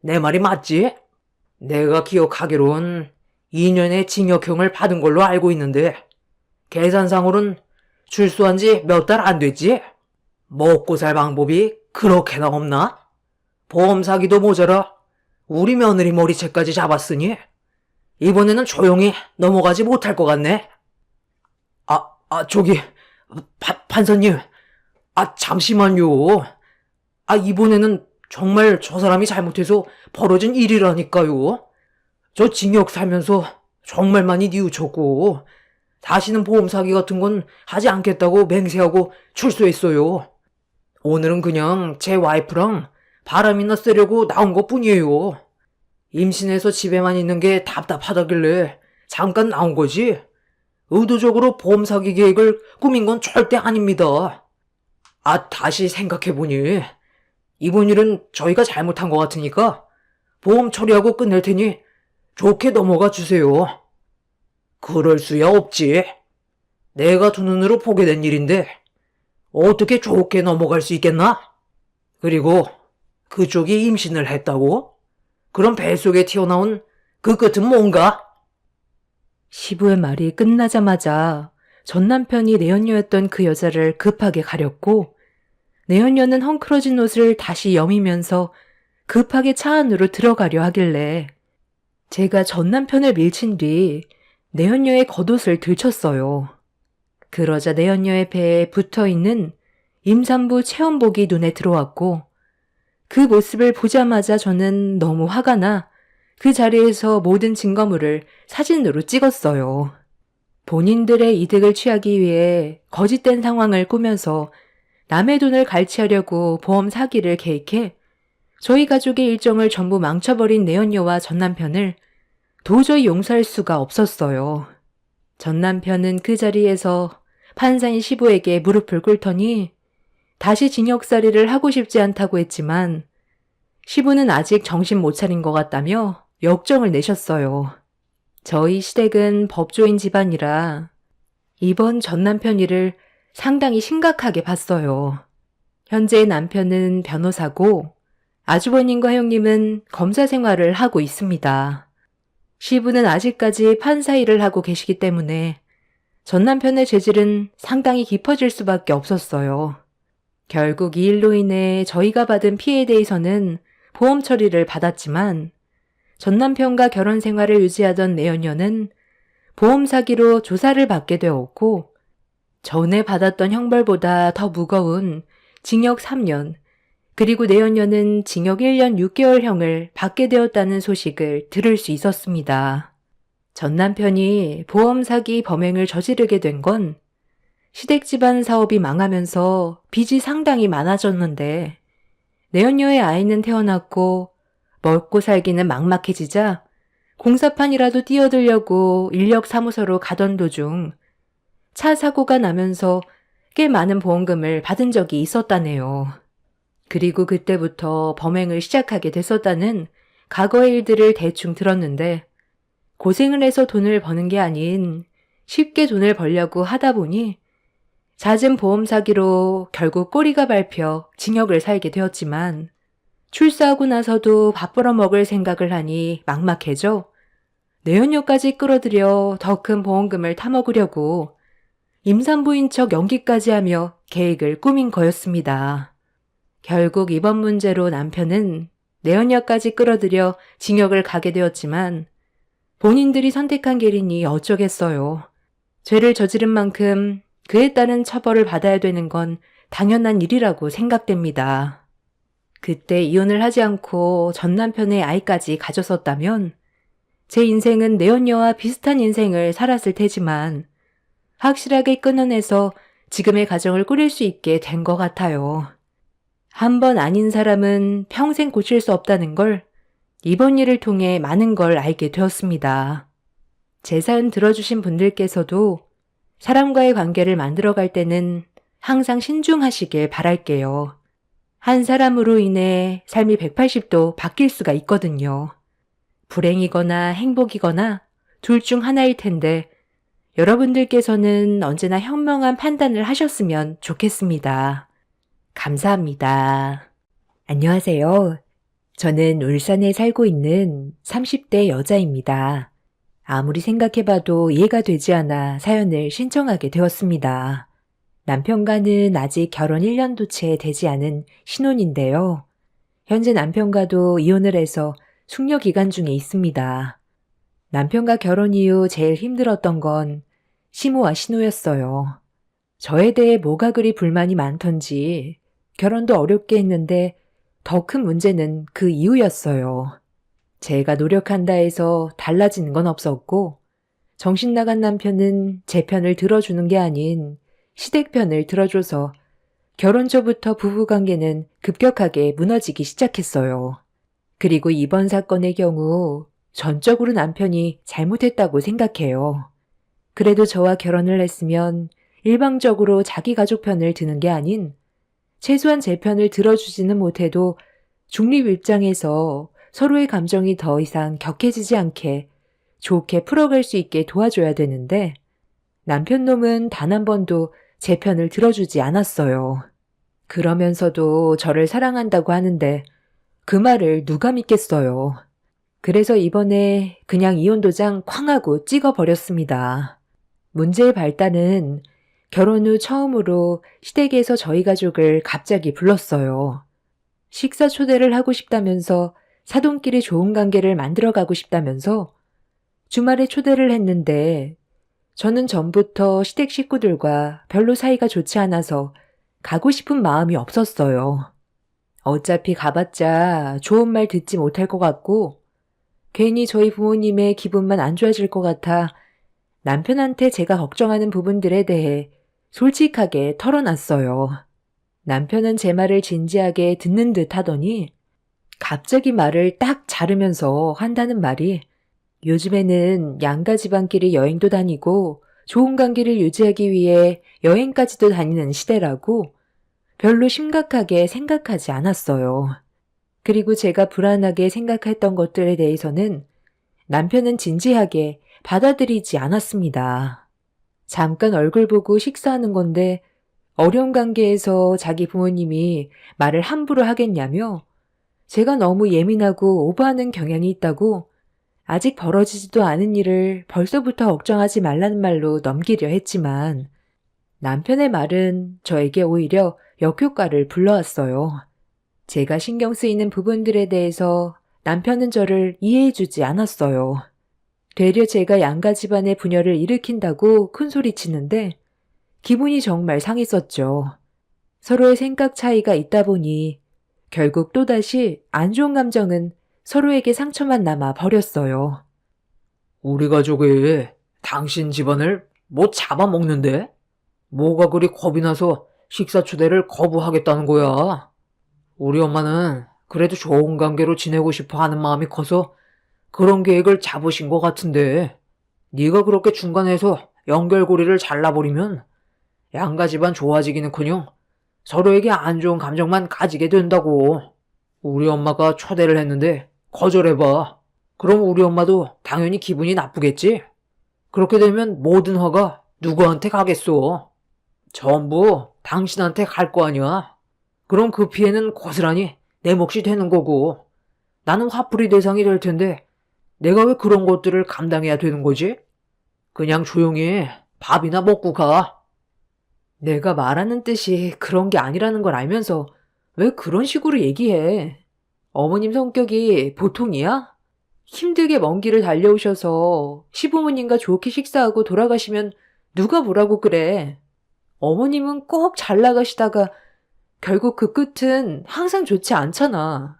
내 말이 맞지? 내가 기억하기론 2년의 징역형을 받은 걸로 알고 있는데 계산상으로는 출소한 지 몇 달 안 됐지? 먹고 살 방법이 그렇게나 없나? 보험 사기도 모자라 우리 며느리 머리채까지 잡았으니 이번에는 조용히 넘어가지 못할 것 같네. 저기 판사님, 잠시만요. 이번에는 정말 저 사람이 잘못해서 벌어진 일이라니까요. 저 징역 살면서 정말 많이 뉘우쳤고 다시는 보험 사기 같은 건 하지 않겠다고 맹세하고 출소했어요. 오늘은 그냥 제 와이프랑 바람이나 쐬려고 나온 것뿐이에요. 임신해서 집에만 있는 게 답답하다길래 잠깐 나온 거지. 의도적으로 보험 사기 계획을 꾸민 건 절대 아닙니다. 다시 생각해보니 이번 일은 저희가 잘못한 것 같으니까 보험 처리하고 끝낼 테니 좋게 넘어가 주세요. 그럴 수야 없지. 내가 두 눈으로 보게 된 일인데 어떻게 좋게 넘어갈 수 있겠나? 그리고 그쪽이 임신을 했다고? 그럼 뱃속에 튀어나온 그 끝은 뭔가? 시부의 말이 끝나자마자 전 남편이 내연녀였던 그 여자를 급하게 가렸고 내연녀는 헝클어진 옷을 다시 여미면서 급하게 차 안으로 들어가려 하길래 제가 전 남편을 밀친 뒤 내연녀의 겉옷을 들쳤어요. 그러자 내연녀의 배에 붙어있는 임산부 체험복이 눈에 들어왔고 그 모습을 보자마자 저는 너무 화가 나 그 자리에서 모든 증거물을 사진으로 찍었어요. 본인들의 이득을 취하기 위해 거짓된 상황을 꾸면서 남의 돈을 갈취하려고 보험 사기를 계획해 저희 가족의 일정을 전부 망쳐버린 내연녀와 전남편을 도저히 용서할 수가 없었어요. 전남편은 그 자리에서 판사인 시부에게 무릎을 꿇더니 다시 징역살이를 하고 싶지 않다고 했지만 시부는 아직 정신 못 차린 것 같다며 역정을 내셨어요. 저희 시댁은 법조인 집안이라 이번 전남편 일을 상당히 심각하게 봤어요. 현재 남편은 변호사고 아주버님과 형님은 검사 생활을 하고 있습니다. 시부는 아직까지 판사 일을 하고 계시기 때문에 전남편의 죄질은 상당히 깊어질 수밖에 없었어요. 결국 이 일로 인해 저희가 받은 피해에 대해서는 보험 처리를 받았지만 전남편과 결혼 생활을 유지하던 내연녀는 보험 사기로 조사를 받게 되었고 전에 받았던 형벌보다 더 무거운 징역 3년 그리고 내연녀는 징역 1년 6개월형을 받게 되었다는 소식을 들을 수 있었습니다. 전남편이 보험 사기 범행을 저지르게 된 건 시댁 집안 사업이 망하면서 빚이 상당히 많아졌는데 내연녀의 아이는 태어났고 먹고 살기는 막막해지자 공사판이라도 뛰어들려고 인력사무소로 가던 도중 차 사고가 나면서 꽤 많은 보험금을 받은 적이 있었다네요. 그리고 그때부터 범행을 시작하게 됐었다는 과거의 일들을 대충 들었는데 고생을 해서 돈을 버는 게 아닌 쉽게 돈을 벌려고 하다 보니 잦은 보험 사기로 결국 꼬리가 밟혀 징역을 살게 되었지만 출사하고 나서도 밥 벌어먹을 생각을 하니 막막해져 내연녀까지 끌어들여 더 큰 보험금을 타먹으려고 임산부인 척 연기까지 하며 계획을 꾸민 거였습니다. 결국 이번 문제로 남편은 내연녀까지 끌어들여 징역을 가게 되었지만 본인들이 선택한 길이니 어쩌겠어요. 죄를 저지른 만큼 그에 따른 처벌을 받아야 되는 건 당연한 일이라고 생각됩니다. 그때 이혼을 하지 않고 전 남편의 아이까지 가졌었다면 제 인생은 내연녀와 비슷한 인생을 살았을 테지만 확실하게 끊어내서 지금의 가정을 꾸릴 수 있게 된 것 같아요. 한 번 아닌 사람은 평생 고칠 수 없다는 걸 이번 일을 통해 많은 걸 알게 되었습니다. 제 사연 들어주신 분들께서도 사람과의 관계를 만들어갈 때는 항상 신중하시길 바랄게요. 한 사람으로 인해 삶이 180도 바뀔 수가 있거든요. 불행이거나 행복이거나 둘 중 하나일 텐데 여러분들께서는 언제나 현명한 판단을 하셨으면 좋겠습니다. 감사합니다. 안녕하세요. 저는 울산에 살고 있는 30대 여자입니다. 아무리 생각해봐도 이해가 되지 않아 사연을 신청하게 되었습니다. 남편과는 아직 결혼 1년도 채 되지 않은 신혼인데요. 현재 남편과도 이혼을 해서 숙려 기간 중에 있습니다. 남편과 결혼 이후 제일 힘들었던 건 시모와 신호였어요. 저에 대해 뭐가 그리 불만이 많던지 결혼도 어렵게 했는데 더 큰 문제는 그 이유였어요. 제가 노력한다 해서 달라지는 건 없었고 정신 나간 남편은 제 편을 들어주는 게 아닌 시댁 편을 들어줘서 결혼 초부터 부부관계는 급격하게 무너지기 시작했어요. 그리고 이번 사건의 경우 전적으로 남편이 잘못했다고 생각해요. 그래도 저와 결혼을 했으면 일방적으로 자기 가족 편을 드는 게 아닌 최소한 제 편을 들어주지는 못해도 중립 입장에서 서로의 감정이 더 이상 격해지지 않게 좋게 풀어갈 수 있게 도와줘야 되는데 남편 놈은 단 한 번도 제 편을 들어주지 않았어요. 그러면서도 저를 사랑한다고 하는데 그 말을 누가 믿겠어요. 그래서 이번에 그냥 이혼 도장 쾅 하고 찍어버렸습니다. 문제의 발단은 결혼 후 처음으로 시댁에서 저희 가족을 갑자기 불렀어요. 식사 초대를 하고 싶다면서 사돈끼리 좋은 관계를 만들어가고 싶다면서 주말에 초대를 했는데 저는 전부터 시댁 식구들과 별로 사이가 좋지 않아서 가고 싶은 마음이 없었어요. 어차피 가봤자 좋은 말 듣지 못할 것 같고 괜히 저희 부모님의 기분만 안 좋아질 것 같아 남편한테 제가 걱정하는 부분들에 대해 솔직하게 털어놨어요. 남편은 제 말을 진지하게 듣는 듯 하더니 갑자기 말을 딱 자르면서 한다는 말이 요즘에는 양가 집안끼리 여행도 다니고 좋은 관계를 유지하기 위해 여행까지도 다니는 시대라고 별로 심각하게 생각하지 않았어요. 그리고 제가 불안하게 생각했던 것들에 대해서는 남편은 진지하게 받아들이지 않았습니다. 잠깐 얼굴 보고 식사하는 건데 어려운 관계에서 자기 부모님이 말을 함부로 하겠냐며 제가 너무 예민하고 오버하는 경향이 있다고 아직 벌어지지도 않은 일을 벌써부터 걱정하지 말라는 말로 넘기려 했지만 남편의 말은 저에게 오히려 역효과를 불러왔어요. 제가 신경 쓰이는 부분들에 대해서 남편은 저를 이해해주지 않았어요. 되려 제가 양가 집안의 분열을 일으킨다고 큰소리치는데 기분이 정말 상했었죠. 서로의 생각 차이가 있다 보니 결국 또다시 안 좋은 감정은 서로에게 상처만 남아 버렸어요. 우리 가족이 당신 집안을 뭐 잡아먹는데? 뭐가 그리 겁이 나서 식사 초대를 거부하겠다는 거야? 우리 엄마는 그래도 좋은 관계로 지내고 싶어 하는 마음이 커서 그런 계획을 잡으신 것 같은데 네가 그렇게 중간에서 연결고리를 잘라버리면 양가 집안 좋아지기는커녕 서로에게 안 좋은 감정만 가지게 된다고. 우리 엄마가 초대를 했는데 거절해봐. 그럼 우리 엄마도 당연히 기분이 나쁘겠지? 그렇게 되면 모든 화가 누구한테 가겠어? 전부 당신한테 갈 거 아니야? 그럼 그 피해는 고스란히 내 몫이 되는 거고 나는 화풀이 대상이 될 텐데 내가 왜 그런 것들을 감당해야 되는 거지? 그냥 조용히 밥이나 먹고 가. 내가 말하는 뜻이 그런 게 아니라는 걸 알면서 왜 그런 식으로 얘기해? 어머님 성격이 보통이야? 힘들게 먼 길을 달려오셔서 시부모님과 좋게 식사하고 돌아가시면 누가 뭐라고 그래? 어머님은 꼭 잘 나가시다가 결국 그 끝은 항상 좋지 않잖아.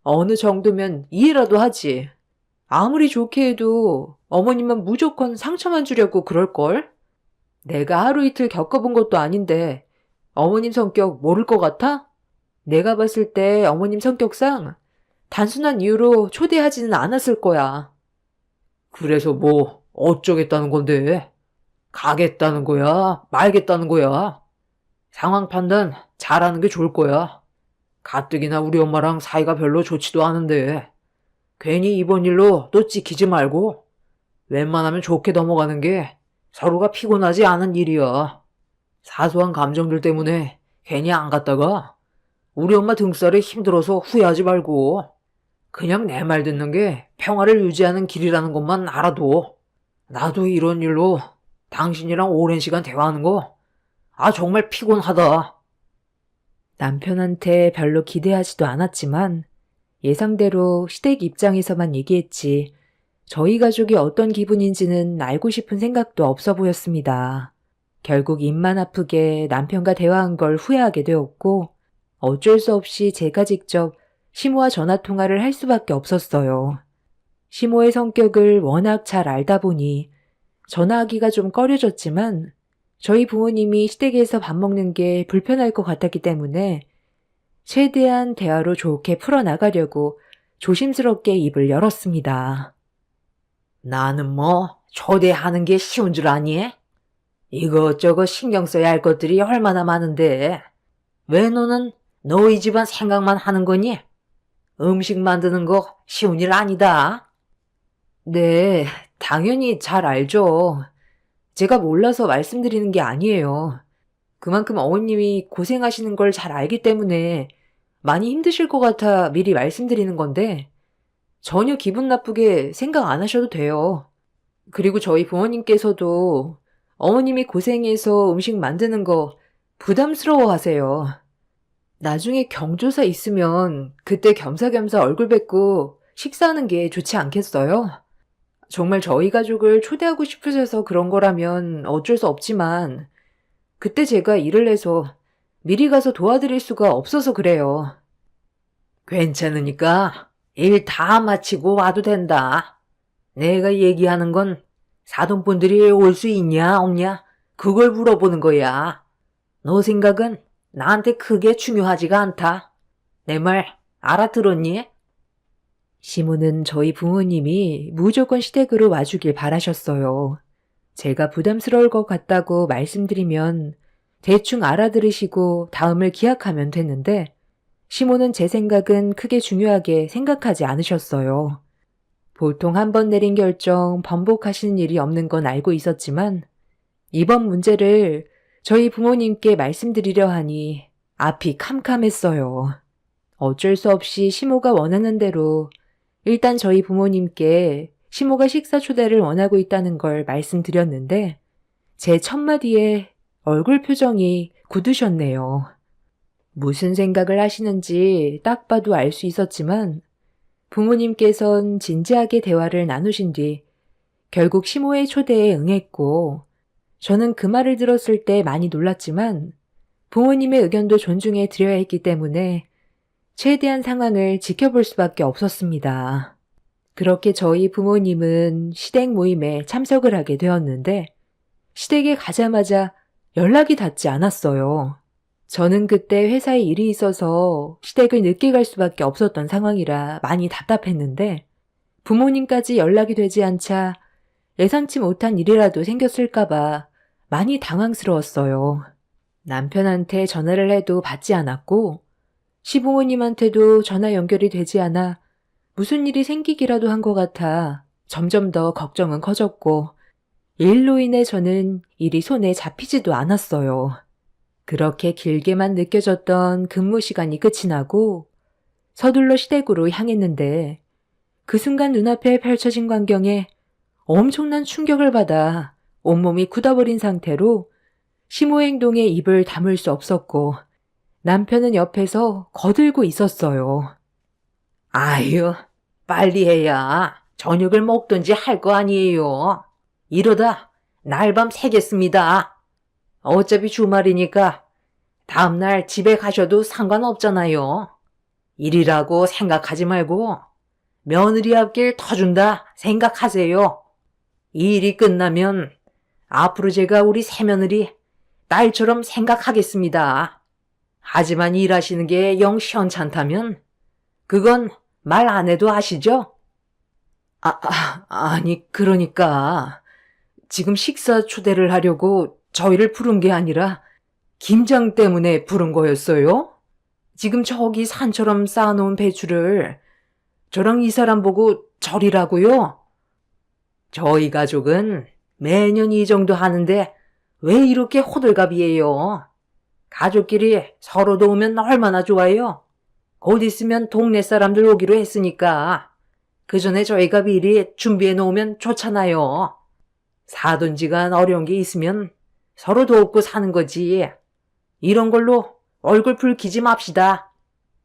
어느 정도면 이해라도 하지. 아무리 좋게 해도 어머님은 무조건 상처만 주려고 그럴걸? 내가 하루 이틀 겪어본 것도 아닌데 어머님 성격 모를 것 같아? 내가 봤을 때 어머님 성격상 단순한 이유로 초대하지는 않았을 거야. 그래서 뭐 어쩌겠다는 건데? 가겠다는 거야? 말겠다는 거야? 상황 판단 잘하는 게 좋을 거야. 가뜩이나 우리 엄마랑 사이가 별로 좋지도 않은데 괜히 이번 일로 또 찍히지 말고 웬만하면 좋게 넘어가는 게 서로가 피곤하지 않은 일이야. 사소한 감정들 때문에 괜히 안 갔다가 우리 엄마 등살에 힘들어서 후회하지 말고 그냥 내 말 듣는 게 평화를 유지하는 길이라는 것만 알아도. 나도 이런 일로 당신이랑 오랜 시간 대화하는 거 정말 피곤하다. 남편한테 별로 기대하지도 않았지만 예상대로 시댁 입장에서만 얘기했지 저희 가족이 어떤 기분인지는 알고 싶은 생각도 없어 보였습니다. 결국 입만 아프게 남편과 대화한 걸 후회하게 되었고 어쩔 수 없이 제가 직접 시모와 전화통화를 할 수밖에 없었어요. 시모의 성격을 워낙 잘 알다 보니 전화하기가 좀 꺼려졌지만 저희 부모님이 시댁에서 밥 먹는 게 불편할 것 같았기 때문에 최대한 대화로 좋게 풀어나가려고 조심스럽게 입을 열었습니다. 나는 뭐 초대하는 게 쉬운 줄 아니? 이것저것 신경 써야 할 것들이 얼마나 많은데 왜 너는 너희 집안 생각만 하는 거니? 음식 만드는 거 쉬운 일 아니다. 네, 당연히 잘 알죠. 제가 몰라서 말씀드리는 게 아니에요. 그만큼 어머님이 고생하시는 걸 잘 알기 때문에 많이 힘드실 것 같아 미리 말씀드리는 건데 전혀 기분 나쁘게 생각 안 하셔도 돼요. 그리고 저희 부모님께서도 어머님이 고생해서 음식 만드는 거 부담스러워 하세요. 나중에 경조사 있으면 그때 겸사겸사 얼굴 뵙고 식사하는 게 좋지 않겠어요? 정말 저희 가족을 초대하고 싶으셔서 그런 거라면 어쩔 수 없지만 그때 제가 일을 해서 미리 가서 도와드릴 수가 없어서 그래요. 괜찮으니까 일 다 마치고 와도 된다. 내가 얘기하는 건 사돈분들이 올 수 있냐 없냐 그걸 물어보는 거야. 너 생각은 나한테 크게 중요하지가 않다. 내 말 알아들었니? 시모는 저희 부모님이 무조건 시댁으로 와주길 바라셨어요. 제가 부담스러울 것 같다고 말씀드리면 대충 알아들으시고 다음을 기약하면 됐는데 시모는 제 생각은 크게 중요하게 생각하지 않으셨어요. 보통 한 번 내린 결정 번복하시는 일이 없는 건 알고 있었지만 이번 문제를 저희 부모님께 말씀드리려 하니 앞이 캄캄했어요. 어쩔 수 없이 시모가 원하는 대로 일단 저희 부모님께 시모가 식사 초대를 원하고 있다는 걸 말씀드렸는데 제 첫마디에 얼굴 표정이 굳으셨네요. 무슨 생각을 하시는지 딱 봐도 알 수 있었지만 부모님께선 진지하게 대화를 나누신 뒤 결국 시모의 초대에 응했고 저는 그 말을 들었을 때 많이 놀랐지만 부모님의 의견도 존중해 드려야 했기 때문에 최대한 상황을 지켜볼 수밖에 없었습니다. 그렇게 저희 부모님은 시댁 모임에 참석을 하게 되었는데 시댁에 가자마자 연락이 닿지 않았어요. 저는 그때 회사에 일이 있어서 시댁을 늦게 갈 수밖에 없었던 상황이라 많이 답답했는데 부모님까지 연락이 되지 않자 예상치 못한 일이라도 생겼을까봐 많이 당황스러웠어요. 남편한테 전화를 해도 받지 않았고 시부모님한테도 전화 연결이 되지 않아 무슨 일이 생기기라도 한 것 같아 점점 더 걱정은 커졌고 일로 인해 저는 일이 손에 잡히지도 않았어요. 그렇게 길게만 느껴졌던 근무 시간이 끝이 나고 서둘러 시댁으로 향했는데 그 순간 눈앞에 펼쳐진 광경에 엄청난 충격을 받아 온몸이 굳어버린 상태로 시모 행동에 입을 다물 수 없었고 남편은 옆에서 거들고 있었어요. 아유, 빨리 해야 저녁을 먹든지 할 거 아니에요. 이러다 날밤 새겠습니다. 어차피 주말이니까 다음날 집에 가셔도 상관없잖아요. 일이라고 생각하지 말고 며느리 앞길 터준다 생각하세요. 이 일이 끝나면 앞으로 제가 우리 새며느리 딸처럼 생각하겠습니다. 하지만 일하시는 게 영 시원찮다면 그건 말 안 해도 아시죠? 아니 그러니까 지금 식사 초대를 하려고 저희를 부른 게 아니라 김장 때문에 부른 거였어요? 지금 저기 산처럼 쌓아놓은 배추를 저랑 이 사람 보고 절이라고요? 저희 가족은 매년 이 정도 하는데 왜 이렇게 호들갑이에요? 가족끼리 서로 도우면 얼마나 좋아요? 곧 있으면 동네 사람들 오기로 했으니까 그 전에 저희가 미리 준비해 놓으면 좋잖아요. 사돈지간 어려운 게 있으면 서로 돕고 사는 거지. 이런 걸로 얼굴 붉히지 맙시다.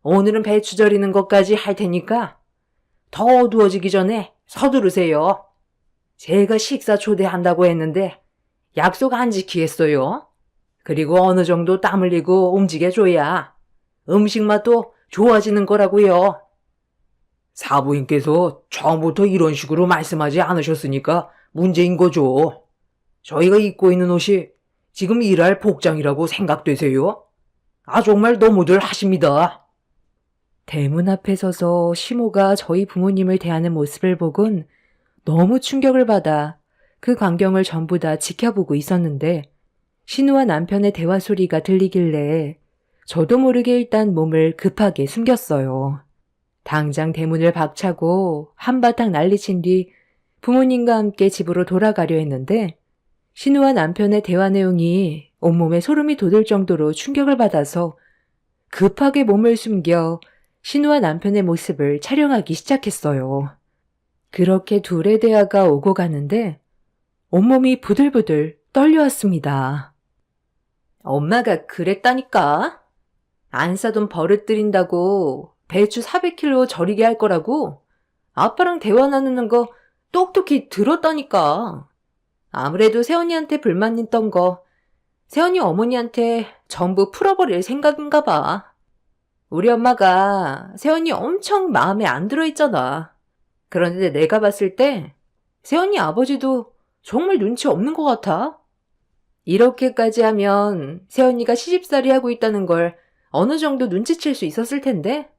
오늘은 배추 절이는 것까지 할 테니까 더 어두워지기 전에 서두르세요. 제가 식사 초대한다고 했는데 약속 안 지키겠어요. 그리고 어느 정도 땀 흘리고 움직여줘야 음식 맛도 좋아지는 거라고요. 사부인께서 처음부터 이런 식으로 말씀하지 않으셨으니까 문제인 거죠. 저희가 입고 있는 옷이 지금 일할 복장이라고 생각되세요? 정말 너무들 하십니다. 대문 앞에 서서 시모가 저희 부모님을 대하는 모습을 보곤 너무 충격을 받아 그 광경을 전부 다 지켜보고 있었는데 신우와 남편의 대화 소리가 들리길래 저도 모르게 일단 몸을 급하게 숨겼어요. 당장 대문을 박차고 한바탕 난리친 뒤 부모님과 함께 집으로 돌아가려 했는데 신우와 남편의 대화 내용이 온몸에 소름이 돋을 정도로 충격을 받아서 급하게 몸을 숨겨 신우와 남편의 모습을 촬영하기 시작했어요. 그렇게 둘의 대화가 오고 가는데 온몸이 부들부들 떨려왔습니다. 엄마가 그랬다니까. 안 사돈 버릇 들인다고 배추 400kg 절이게 할 거라고 아빠랑 대화 나누는 거 똑똑히 들었다니까. 아무래도 새언니한테 불만 있던 거 새언니 어머니한테 전부 풀어버릴 생각인가 봐. 우리 엄마가 세연이 엄청 마음에 안 들어있잖아. 그런데 내가 봤을 때 세연이 아버지도 정말 눈치 없는 것 같아. 이렇게까지 하면 세연이가 시집살이 하고 있다는 걸 어느 정도 눈치챌 수 있었을 텐데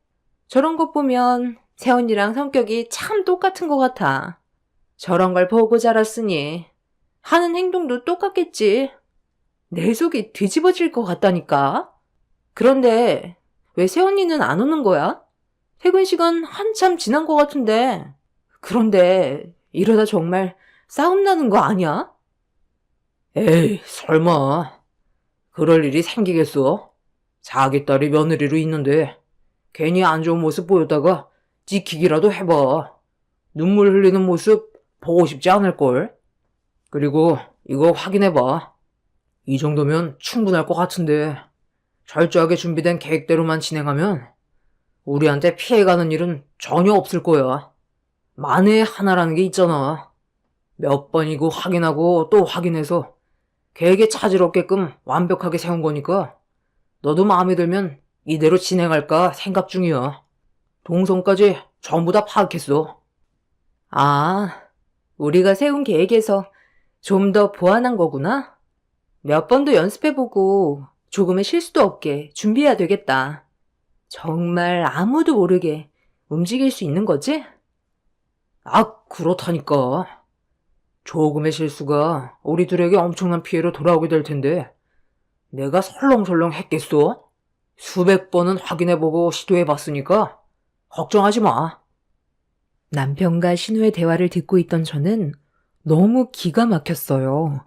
저런 것 보면 세연이랑 성격이 참 똑같은 것 같아. 저런 걸 보고 자랐으니 하는 행동도 똑같겠지. 내 속이 뒤집어질 것 같다니까. 그런데 왜 세연이는 안 오는 거야? 퇴근 시간 한참 지난 것 같은데. 그런데 이러다 정말 싸움 나는 거 아니야? 에이, 설마. 그럴 일이 생기겠어? 자기 딸이 며느리로 있는데 괜히 안 좋은 모습 보였다가 지키기라도 해봐. 눈물 흘리는 모습 보고 싶지 않을걸? 그리고 이거 확인해봐. 이 정도면 충분할 것 같은데 철저하게 준비된 계획대로만 진행하면 우리한테 피해가는 일은 전혀 없을 거야. 만에 하나라는 게 있잖아. 몇 번이고 확인하고 또 확인해서 계획에 차질 없게끔 완벽하게 세운 거니까 너도 마음에 들면 이대로 진행할까 생각 중이야. 동선까지 전부 다 파악했어. 아, 우리가 세운 계획에서 좀 더 보완한 거구나? 몇 번도 연습해보고 조금의 실수도 없게 준비해야 되겠다. 정말 아무도 모르게 움직일 수 있는 거지? 아, 그렇다니까. 조금의 실수가 우리 둘에게 엄청난 피해로 돌아오게 될 텐데 내가 설렁설렁 했겠어? 수백 번은 확인해보고 시도해봤으니까 걱정하지 마. 남편과 신우의 대화를 듣고 있던 저는 너무 기가 막혔어요.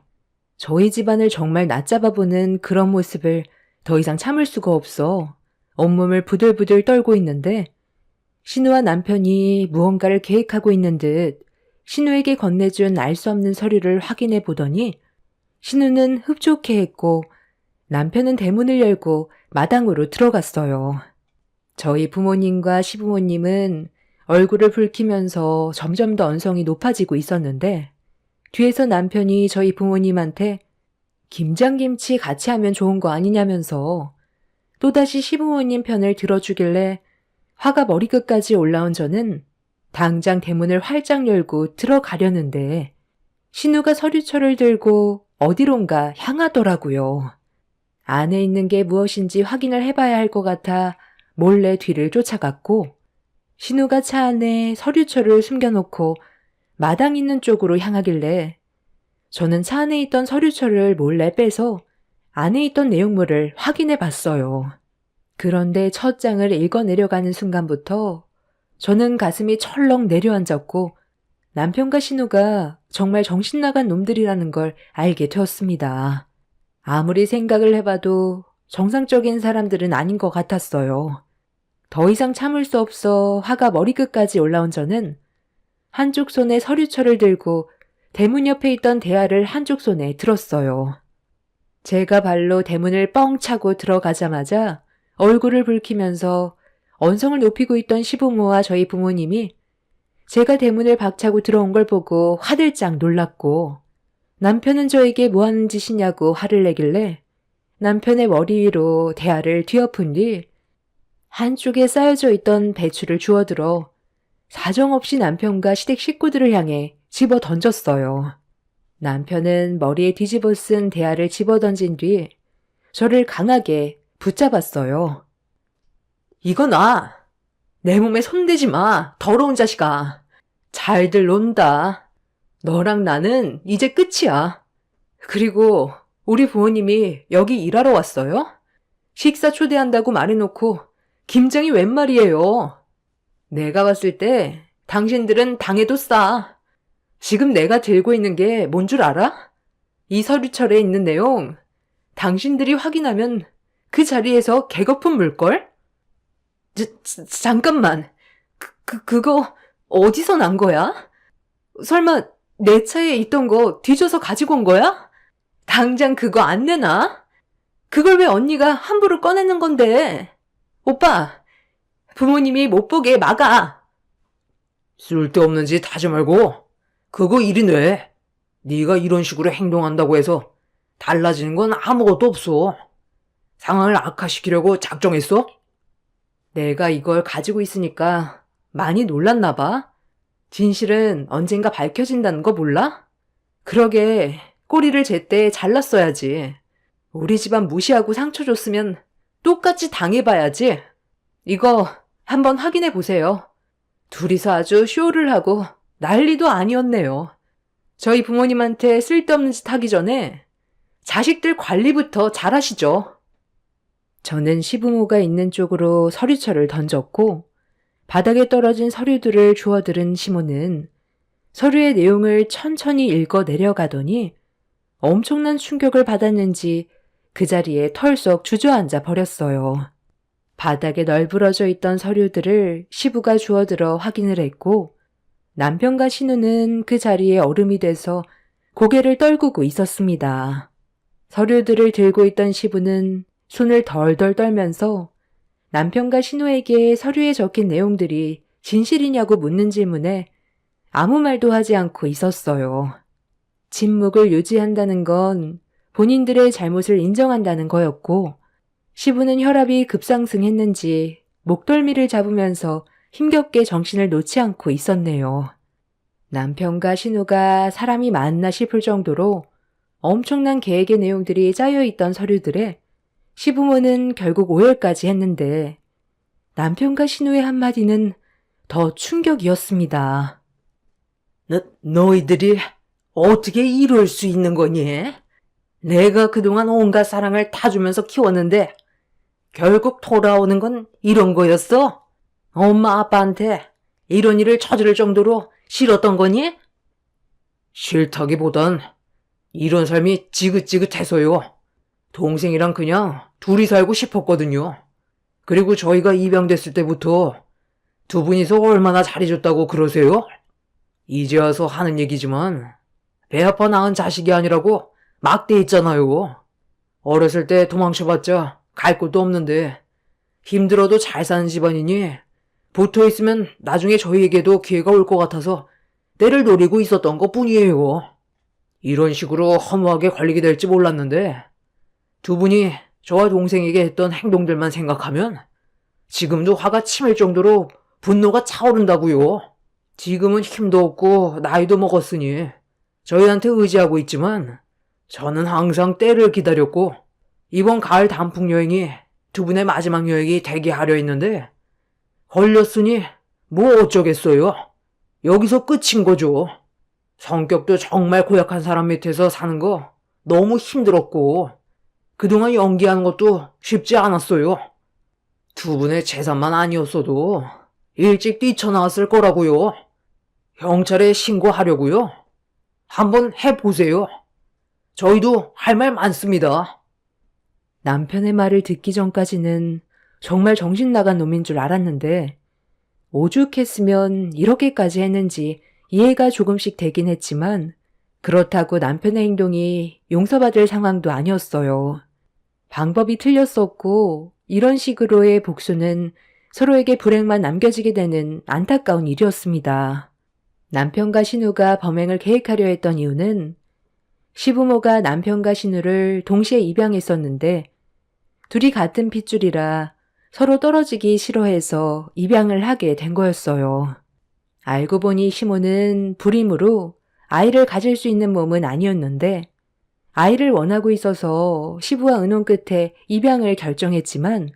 저희 집안을 정말 낮잡아보는 그런 모습을 더 이상 참을 수가 없어 온몸을 부들부들 떨고 있는데 신우와 남편이 무언가를 계획하고 있는 듯 신우에게 건네준 알 수 없는 서류를 확인해 보더니 신우는 흡족해 했고 남편은 대문을 열고 마당으로 들어갔어요. 저희 부모님과 시부모님은 얼굴을 붉히면서 점점 더 언성이 높아지고 있었는데 뒤에서 남편이 저희 부모님한테 김장김치 같이 하면 좋은 거 아니냐면서 또다시 시부모님 편을 들어주길래 화가 머리끝까지 올라온 저는 당장 대문을 활짝 열고 들어가려는데 신우가 서류철을 들고 어디론가 향하더라고요. 안에 있는 게 무엇인지 확인을 해봐야 할 것 같아 몰래 뒤를 쫓아갔고 신우가 차 안에 서류철을 숨겨놓고 마당 있는 쪽으로 향하길래 저는 차 안에 있던 서류철을 몰래 빼서 안에 있던 내용물을 확인해 봤어요. 그런데 첫 장을 읽어내려가는 순간부터 저는 가슴이 철렁 내려앉았고 남편과 신우가 정말 정신나간 놈들이라는 걸 알게 되었습니다. 아무리 생각을 해봐도 정상적인 사람들은 아닌 것 같았어요. 더 이상 참을 수 없어 화가 머리끝까지 올라온 저는 한쪽 손에 서류철을 들고 대문 옆에 있던 대야를 한쪽 손에 들었어요. 제가 발로 대문을 뻥 차고 들어가자마자 얼굴을 붉히면서 언성을 높이고 있던 시부모와 저희 부모님이 제가 대문을 박차고 들어온 걸 보고 화들짝 놀랐고 남편은 저에게 뭐 하는 짓이냐고 화를 내길래 남편의 머리 위로 대야를 뒤엎은 뒤 한쪽에 쌓여져 있던 배추를 주워들어 사정없이 남편과 시댁 식구들을 향해 집어 던졌어요. 남편은 머리에 뒤집어 쓴 대야를 집어 던진 뒤 저를 강하게 붙잡았어요. 이거 놔. 내 몸에 손대지 마. 더러운 자식아. 잘들 논다. 너랑 나는 이제 끝이야. 그리고 우리 부모님이 여기 일하러 왔어요? 식사 초대한다고 말해놓고 김장이 웬 말이에요. 내가 봤을 때 당신들은 당해도 싸. 지금 내가 들고 있는 게 뭔 줄 알아? 이 서류철에 있는 내용 당신들이 확인하면 그 자리에서 개거품 물걸? 잠깐만. 그거 어디서 난 거야? 설마 내 차에 있던 거 뒤져서 가지고 온 거야? 당장 그거 안 내놔? 그걸 왜 언니가 함부로 꺼내는 건데? 오빠, 부모님이 못 보게 막아. 쓸데없는 짓 하지 말고 그거 이리 내. 네가 이런 식으로 행동한다고 해서 달라지는 건 아무것도 없어. 상황을 악화시키려고 작정했어? 내가 이걸 가지고 있으니까 많이 놀랐나 봐. 진실은 언젠가 밝혀진다는 거 몰라? 그러게 꼬리를 제때 잘랐어야지. 우리 집안 무시하고 상처 줬으면 똑같이 당해봐야지. 이거 한번 확인해 보세요. 둘이서 아주 쇼를 하고 난리도 아니었네요. 저희 부모님한테 쓸데없는 짓 하기 전에 자식들 관리부터 잘하시죠. 저는 시부모가 있는 쪽으로 서류철을 던졌고 바닥에 떨어진 서류들을 주워들은 시모는 서류의 내용을 천천히 읽어 내려가더니 엄청난 충격을 받았는지 그 자리에 털썩 주저앉아 버렸어요. 바닥에 널브러져 있던 서류들을 시부가 주워들어 확인을 했고 남편과 신우는 그 자리에 얼음이 돼서 고개를 떨구고 있었습니다. 서류들을 들고 있던 시부는 손을 덜덜 떨면서 남편과 신우에게 서류에 적힌 내용들이 진실이냐고 묻는 질문에 아무 말도 하지 않고 있었어요. 침묵을 유지한다는 건 본인들의 잘못을 인정한다는 거였고 시부는 혈압이 급상승했는지 목덜미를 잡으면서 힘겹게 정신을 놓지 않고 있었네요. 남편과 신우가 사람이 맞나 싶을 정도로 엄청난 계획의 내용들이 짜여있던 서류들에 시부모는 결국 오열까지 했는데 남편과 신우의 한마디는 더 충격이었습니다. 너희들이 어떻게 이럴 수 있는 거니? 내가 그동안 온갖 사랑을 다 주면서 키웠는데 결국 돌아오는 건 이런 거였어? 엄마 아빠한테 이런 일을 저지를 정도로 싫었던 거니? 싫다기보단 이런 삶이 지긋지긋해서요. 동생이랑 그냥 둘이 살고 싶었거든요. 그리고 저희가 입양됐을 때부터 두 분이서 얼마나 잘해줬다고 그러세요? 이제 와서 하는 얘기지만 배 아파 낳은 자식이 아니라고 막대했잖아요. 어렸을 때 도망쳐봤자 갈 곳도 없는데 힘들어도 잘 사는 집안이니 붙어있으면 나중에 저희에게도 기회가 올 것 같아서 때를 노리고 있었던 것 뿐이에요. 이런 식으로 허무하게 걸리게 될지 몰랐는데 두 분이 저와 동생에게 했던 행동들만 생각하면 지금도 화가 치밀 정도로 분노가 차오른다고요. 지금은 힘도 없고 나이도 먹었으니 저희한테 의지하고 있지만 저는 항상 때를 기다렸고 이번 가을 단풍 여행이 두 분의 마지막 여행이 되게 하려 했는데 걸렸으니 뭐 어쩌겠어요. 여기서 끝인 거죠. 성격도 정말 고약한 사람 밑에서 사는 거 너무 힘들었고 그동안 연기하는 것도 쉽지 않았어요. 두 분의 재산만 아니었어도 일찍 뛰쳐나왔을 거라고요. 경찰에 신고하려고요. 한번 해보세요. 저희도 할 말 많습니다. 남편의 말을 듣기 전까지는 정말 정신 나간 놈인 줄 알았는데 오죽했으면 이렇게까지 했는지 이해가 조금씩 되긴 했지만 그렇다고 남편의 행동이 용서받을 상황도 아니었어요. 방법이 틀렸었고 이런 식으로의 복수는 서로에게 불행만 남겨지게 되는 안타까운 일이었습니다. 남편과 신우가 범행을 계획하려 했던 이유는 시부모가 남편과 신우를 동시에 입양했었는데 둘이 같은 핏줄이라 서로 떨어지기 싫어해서 입양을 하게 된 거였어요. 알고 보니 시모는 불임으로 아이를 가질 수 있는 몸은 아니었는데 아이를 원하고 있어서 시부와 의논 끝에 입양을 결정했지만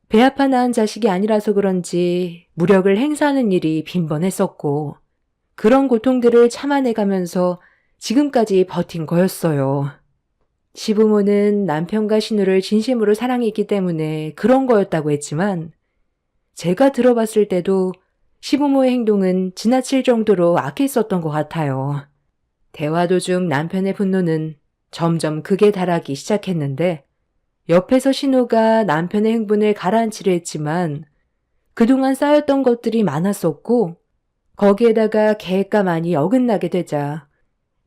배 아파 낳은 자식이 아니라서 그런지 무력을 행사하는 일이 빈번했었고 그런 고통들을 참아내가면서 지금까지 버틴 거였어요. 시부모는 남편과 신우를 진심으로 사랑했기 때문에 그런 거였다고 했지만 제가 들어봤을 때도 시부모의 행동은 지나칠 정도로 악했었던 것 같아요. 대화 도중 남편의 분노는 점점 극에 달하기 시작했는데 옆에서 신우가 남편의 행분을 가라앉히려 했지만 그동안 쌓였던 것들이 많았었고 거기에다가 계획과 많이 어긋나게 되자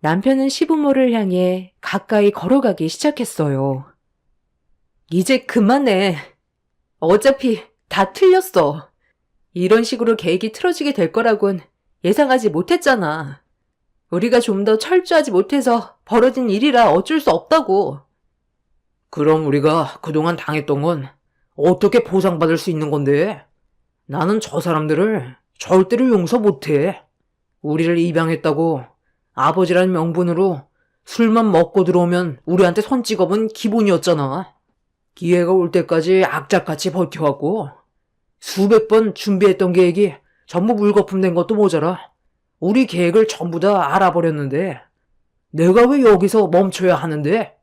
남편은 시부모를 향해 가까이 걸어가기 시작했어요. 이제 그만해. 어차피 다 틀렸어. 이런 식으로 계획이 틀어지게 될 거라곤 예상하지 못했잖아. 우리가 좀 더 철저하지 못해서 벌어진 일이라 어쩔 수 없다고. 그럼 우리가 그동안 당했던 건 어떻게 보상받을 수 있는 건데? 나는 저 사람들을 절대로 용서 못해. 우리를 입양했다고 아버지란 명분으로 술만 먹고 들어오면 우리한테 손 찍어본 기본이었잖아. 기회가 올 때까지 악착같이 버텨왔고 수백 번 준비했던 계획이 전부 물거품 된 것도 모자라 우리 계획을 전부 다 알아버렸는데 내가 왜 여기서 멈춰야 하는데?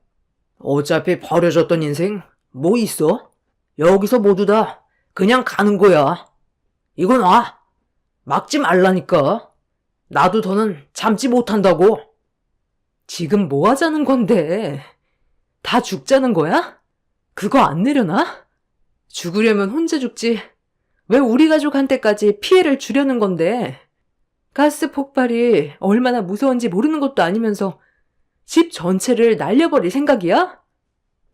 어차피 버려졌던 인생 뭐 있어? 여기서 모두 다 그냥 가는 거야. 이건 막지 말라니까. 나도 더는 참지 못한다고. 지금 뭐 하자는 건데? 다 죽자는 거야? 그거 안 내려놔? 죽으려면 혼자 죽지. 왜 우리 가족한테까지 피해를 주려는 건데? 가스 폭발이 얼마나 무서운지 모르는 것도 아니면서 집 전체를 날려버릴 생각이야?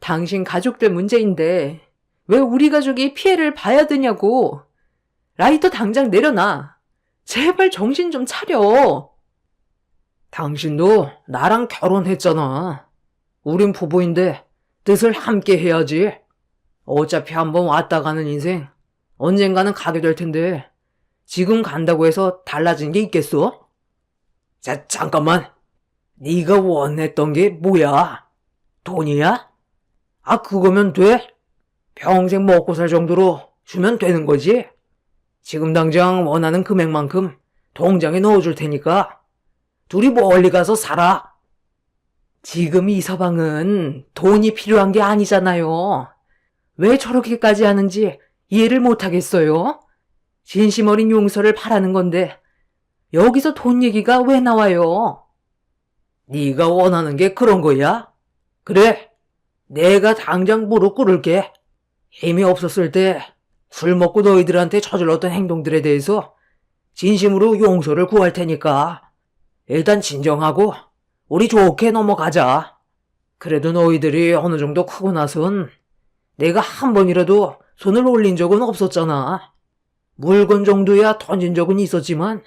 당신 가족들 문제인데 왜 우리 가족이 피해를 봐야 되냐고. 라이터 당장 내려놔. 제발 정신 좀 차려. 당신도 나랑 결혼했잖아. 우린 부부인데 뜻을 함께 해야지. 어차피 한번 왔다 가는 인생 언젠가는 가게 될 텐데 지금 간다고 해서 달라진 게 있겠어? 자, 잠깐만. 네가 원했던 게 뭐야? 돈이야? 그거면 돼? 평생 먹고 살 정도로 주면 되는 거지? 지금 당장 원하는 금액만큼 통장에 넣어줄 테니까 둘이 멀리 가서 살아. 지금 이 서방은 돈이 필요한 게 아니잖아요. 왜 저렇게까지 하는지 이해를 못하겠어요? 진심 어린 용서를 바라는 건데 여기서 돈 얘기가 왜 나와요? 네가 원하는 게 그런 거야? 그래, 내가 당장 무릎 꿇을게. 힘이 없었을 때 술 먹고 너희들한테 저질렀던 행동들에 대해서 진심으로 용서를 구할 테니까 일단 진정하고 우리 좋게 넘어가자. 그래도 너희들이 어느 정도 크고 나선 내가 한 번이라도 손을 올린 적은 없었잖아. 물건 정도야 던진 적은 있었지만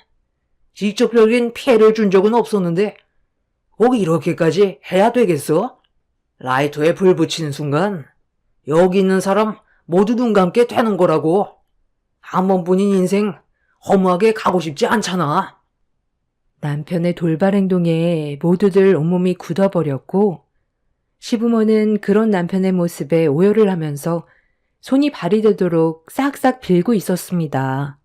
직접적인 피해를 준 적은 없었는데 꼭 이렇게까지 해야 되겠어? 라이터에 불 붙이는 순간 여기 있는 사람 모두 눈 감게 되는 거라고. 한 번뿐인 인생 허무하게 가고 싶지 않잖아. 남편의 돌발 행동에 모두들 온몸이 굳어버렸고 시부모는 그런 남편의 모습에 오열을 하면서 손이 발이 되도록 싹싹 빌고 있었습니다.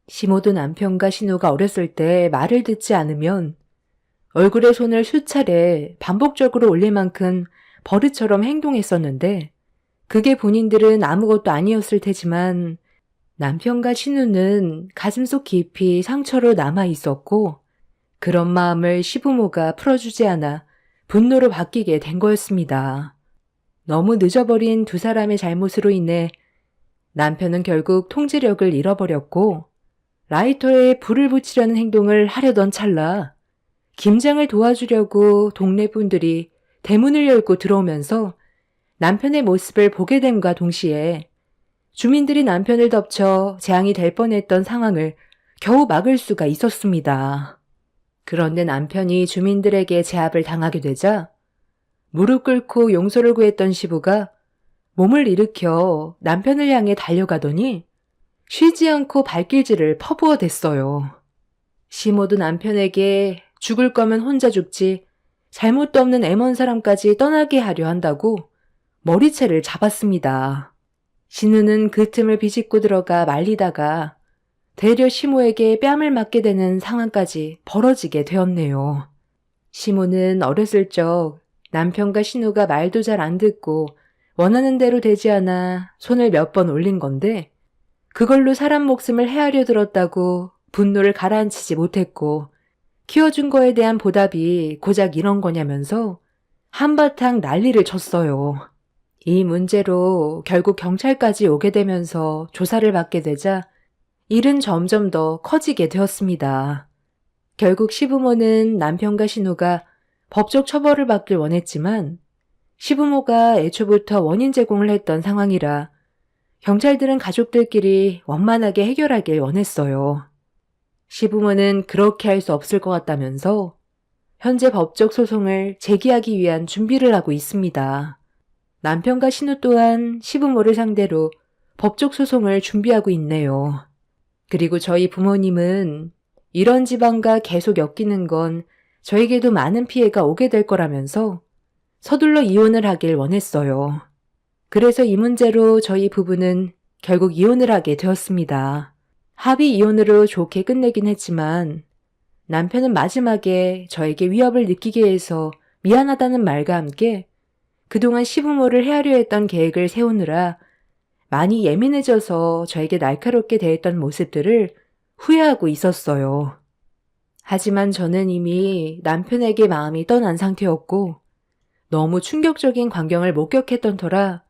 시모도 남편과 신우가 어렸을 때 말을 듣지 않으면 얼굴에 손을 수차례 반복적으로 올릴 만큼 버릇처럼 행동했었는데 그게 본인들은 아무것도 아니었을 테지만 남편과 신우는 가슴속 깊이 상처로 남아 있었고 그런 마음을 시부모가 풀어주지 않아 분노로 바뀌게 된 거였습니다. 너무 늦어버린 두 사람의 잘못으로 인해 남편은 결국 통제력을 잃어버렸고 라이터에 불을 붙이려는 행동을 하려던 찰나 김장을 도와주려고 동네 분들이 대문을 열고 들어오면서 남편의 모습을 보게 됨과 동시에 주민들이 남편을 덮쳐 재앙이 될 뻔했던 상황을 겨우 막을 수가 있었습니다. 그런데 남편이 주민들에게 제압을 당하게 되자 무릎 꿇고 용서를 구했던 시부가 몸을 일으켜 남편을 향해 달려가더니 쉬지 않고 발길질을 퍼부어댔어요. 시모도 남편에게 죽을 거면 혼자 죽지 잘못도 없는 애먼 사람까지 떠나게 하려 한다고 머리채를 잡았습니다. 신우는 그 틈을 비집고 들어가 말리다가 되려 시모에게 뺨을 맞게 되는 상황까지 벌어지게 되었네요. 시모는 어렸을 적 남편과 신우가 말도 잘 안 듣고 원하는 대로 되지 않아 손을 몇 번 올린 건데 그걸로 사람 목숨을 헤아려 들었다고 분노를 가라앉히지 못했고 키워준 거에 대한 보답이 고작 이런 거냐면서 한바탕 난리를 쳤어요. 이 문제로 결국 경찰까지 오게 되면서 조사를 받게 되자 일은 점점 더 커지게 되었습니다. 결국 시부모는 남편과 신우가 법적 처벌을 받길 원했지만 시부모가 애초부터 원인 제공을 했던 상황이라 경찰들은 가족들끼리 원만하게 해결하길 원했어요. 시부모는 그렇게 할 수 없을 것 같다면서 현재 법적 소송을 제기하기 위한 준비를 하고 있습니다. 남편과 신우 또한 시부모를 상대로 법적 소송을 준비하고 있네요. 그리고 저희 부모님은 이런 집안과 계속 엮이는 건 저에게도 많은 피해가 오게 될 거라면서 서둘러 이혼을 하길 원했어요. 그래서 이 문제로 저희 부부는 결국 이혼을 하게 되었습니다. 합의 이혼으로 좋게 끝내긴 했지만 남편은 마지막에 저에게 위협을 느끼게 해서 미안하다는 말과 함께 그동안 시부모를 헤아려 했던 계획을 세우느라 많이 예민해져서 저에게 날카롭게 대했던 모습들을 후회하고 있었어요. 하지만 저는 이미 남편에게 마음이 떠난 상태였고 너무 충격적인 광경을 목격했던 터라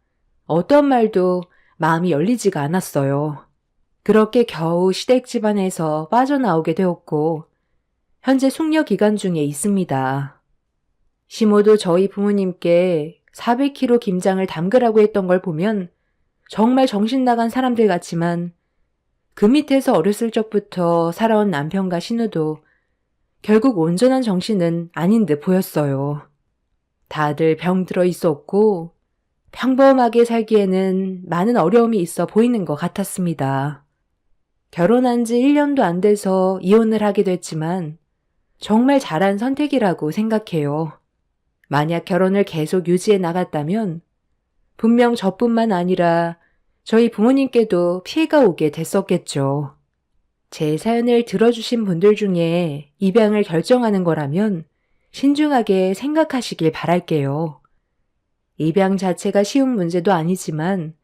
어떤 말도 마음이 열리지가 않았어요. 그렇게 겨우 시댁 집안에서 빠져나오게 되었고 현재 숙려 기간 중에 있습니다. 시모도 저희 부모님께 400kg 김장을 담그라고 했던 걸 보면 정말 정신 나간 사람들 같지만 그 밑에서 어렸을 적부터 살아온 남편과 신우도 결국 온전한 정신은 아닌 듯 보였어요. 다들 병들어 있었고 평범하게 살기에는 많은 어려움이 있어 보이는 것 같았습니다. 결혼한 지 1년도 안 돼서 이혼을 하게 됐지만 정말 잘한 선택이라고 생각해요. 만약 결혼을 계속 유지해 나갔다면 분명 저뿐만 아니라 저희 부모님께도 피해가 오게 됐었겠죠. 제 사연을 들어주신 분들 중에 입양을 결정하는 거라면 신중하게 생각하시길 바랄게요. 입양 자체가 쉬운 문제도 아니지만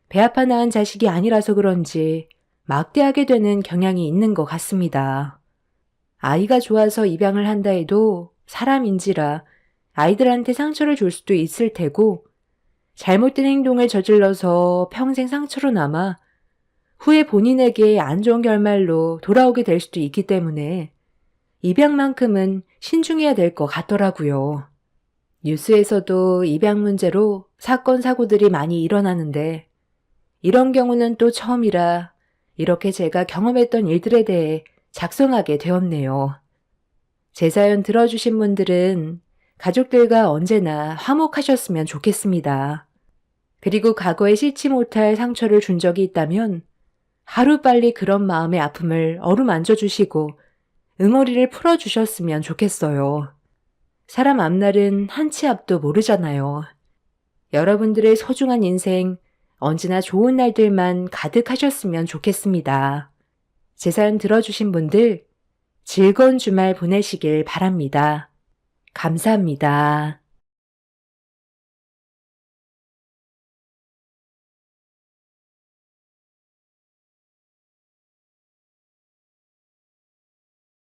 배 아파 낳은 자식이 아니라서 그런지 막대하게 되는 경향이 있는 것 같습니다. 아이가 좋아서 입양을 한다 해도 사람인지라 아이들한테 상처를 줄 수도 있을 테고 잘못된 행동을 저질러서 평생 상처로 남아 후에 본인에게 안 좋은 결말로 돌아오게 될 수도 있기 때문에 입양만큼은 신중해야 될 것 같더라고요. 뉴스에서도 입양 문제로 사건, 사고들이 많이 일어나는데 이런 경우는 또 처음이라 이렇게 제가 경험했던 일들에 대해 작성하게 되었네요. 제 사연 들어주신 분들은 가족들과 언제나 화목하셨으면 좋겠습니다. 그리고 과거에 씻지 못할 상처를 준 적이 있다면 하루빨리 그런 마음의 아픔을 어루만져 주시고 응어리를 풀어주셨으면 좋겠어요. 사람 앞날은 한 치 앞도 모르잖아요. 여러분들의 소중한 인생 언제나 좋은 날들만 가득하셨으면 좋겠습니다. 제 사연 들어주신 분들 즐거운 주말 보내시길 바랍니다. 감사합니다.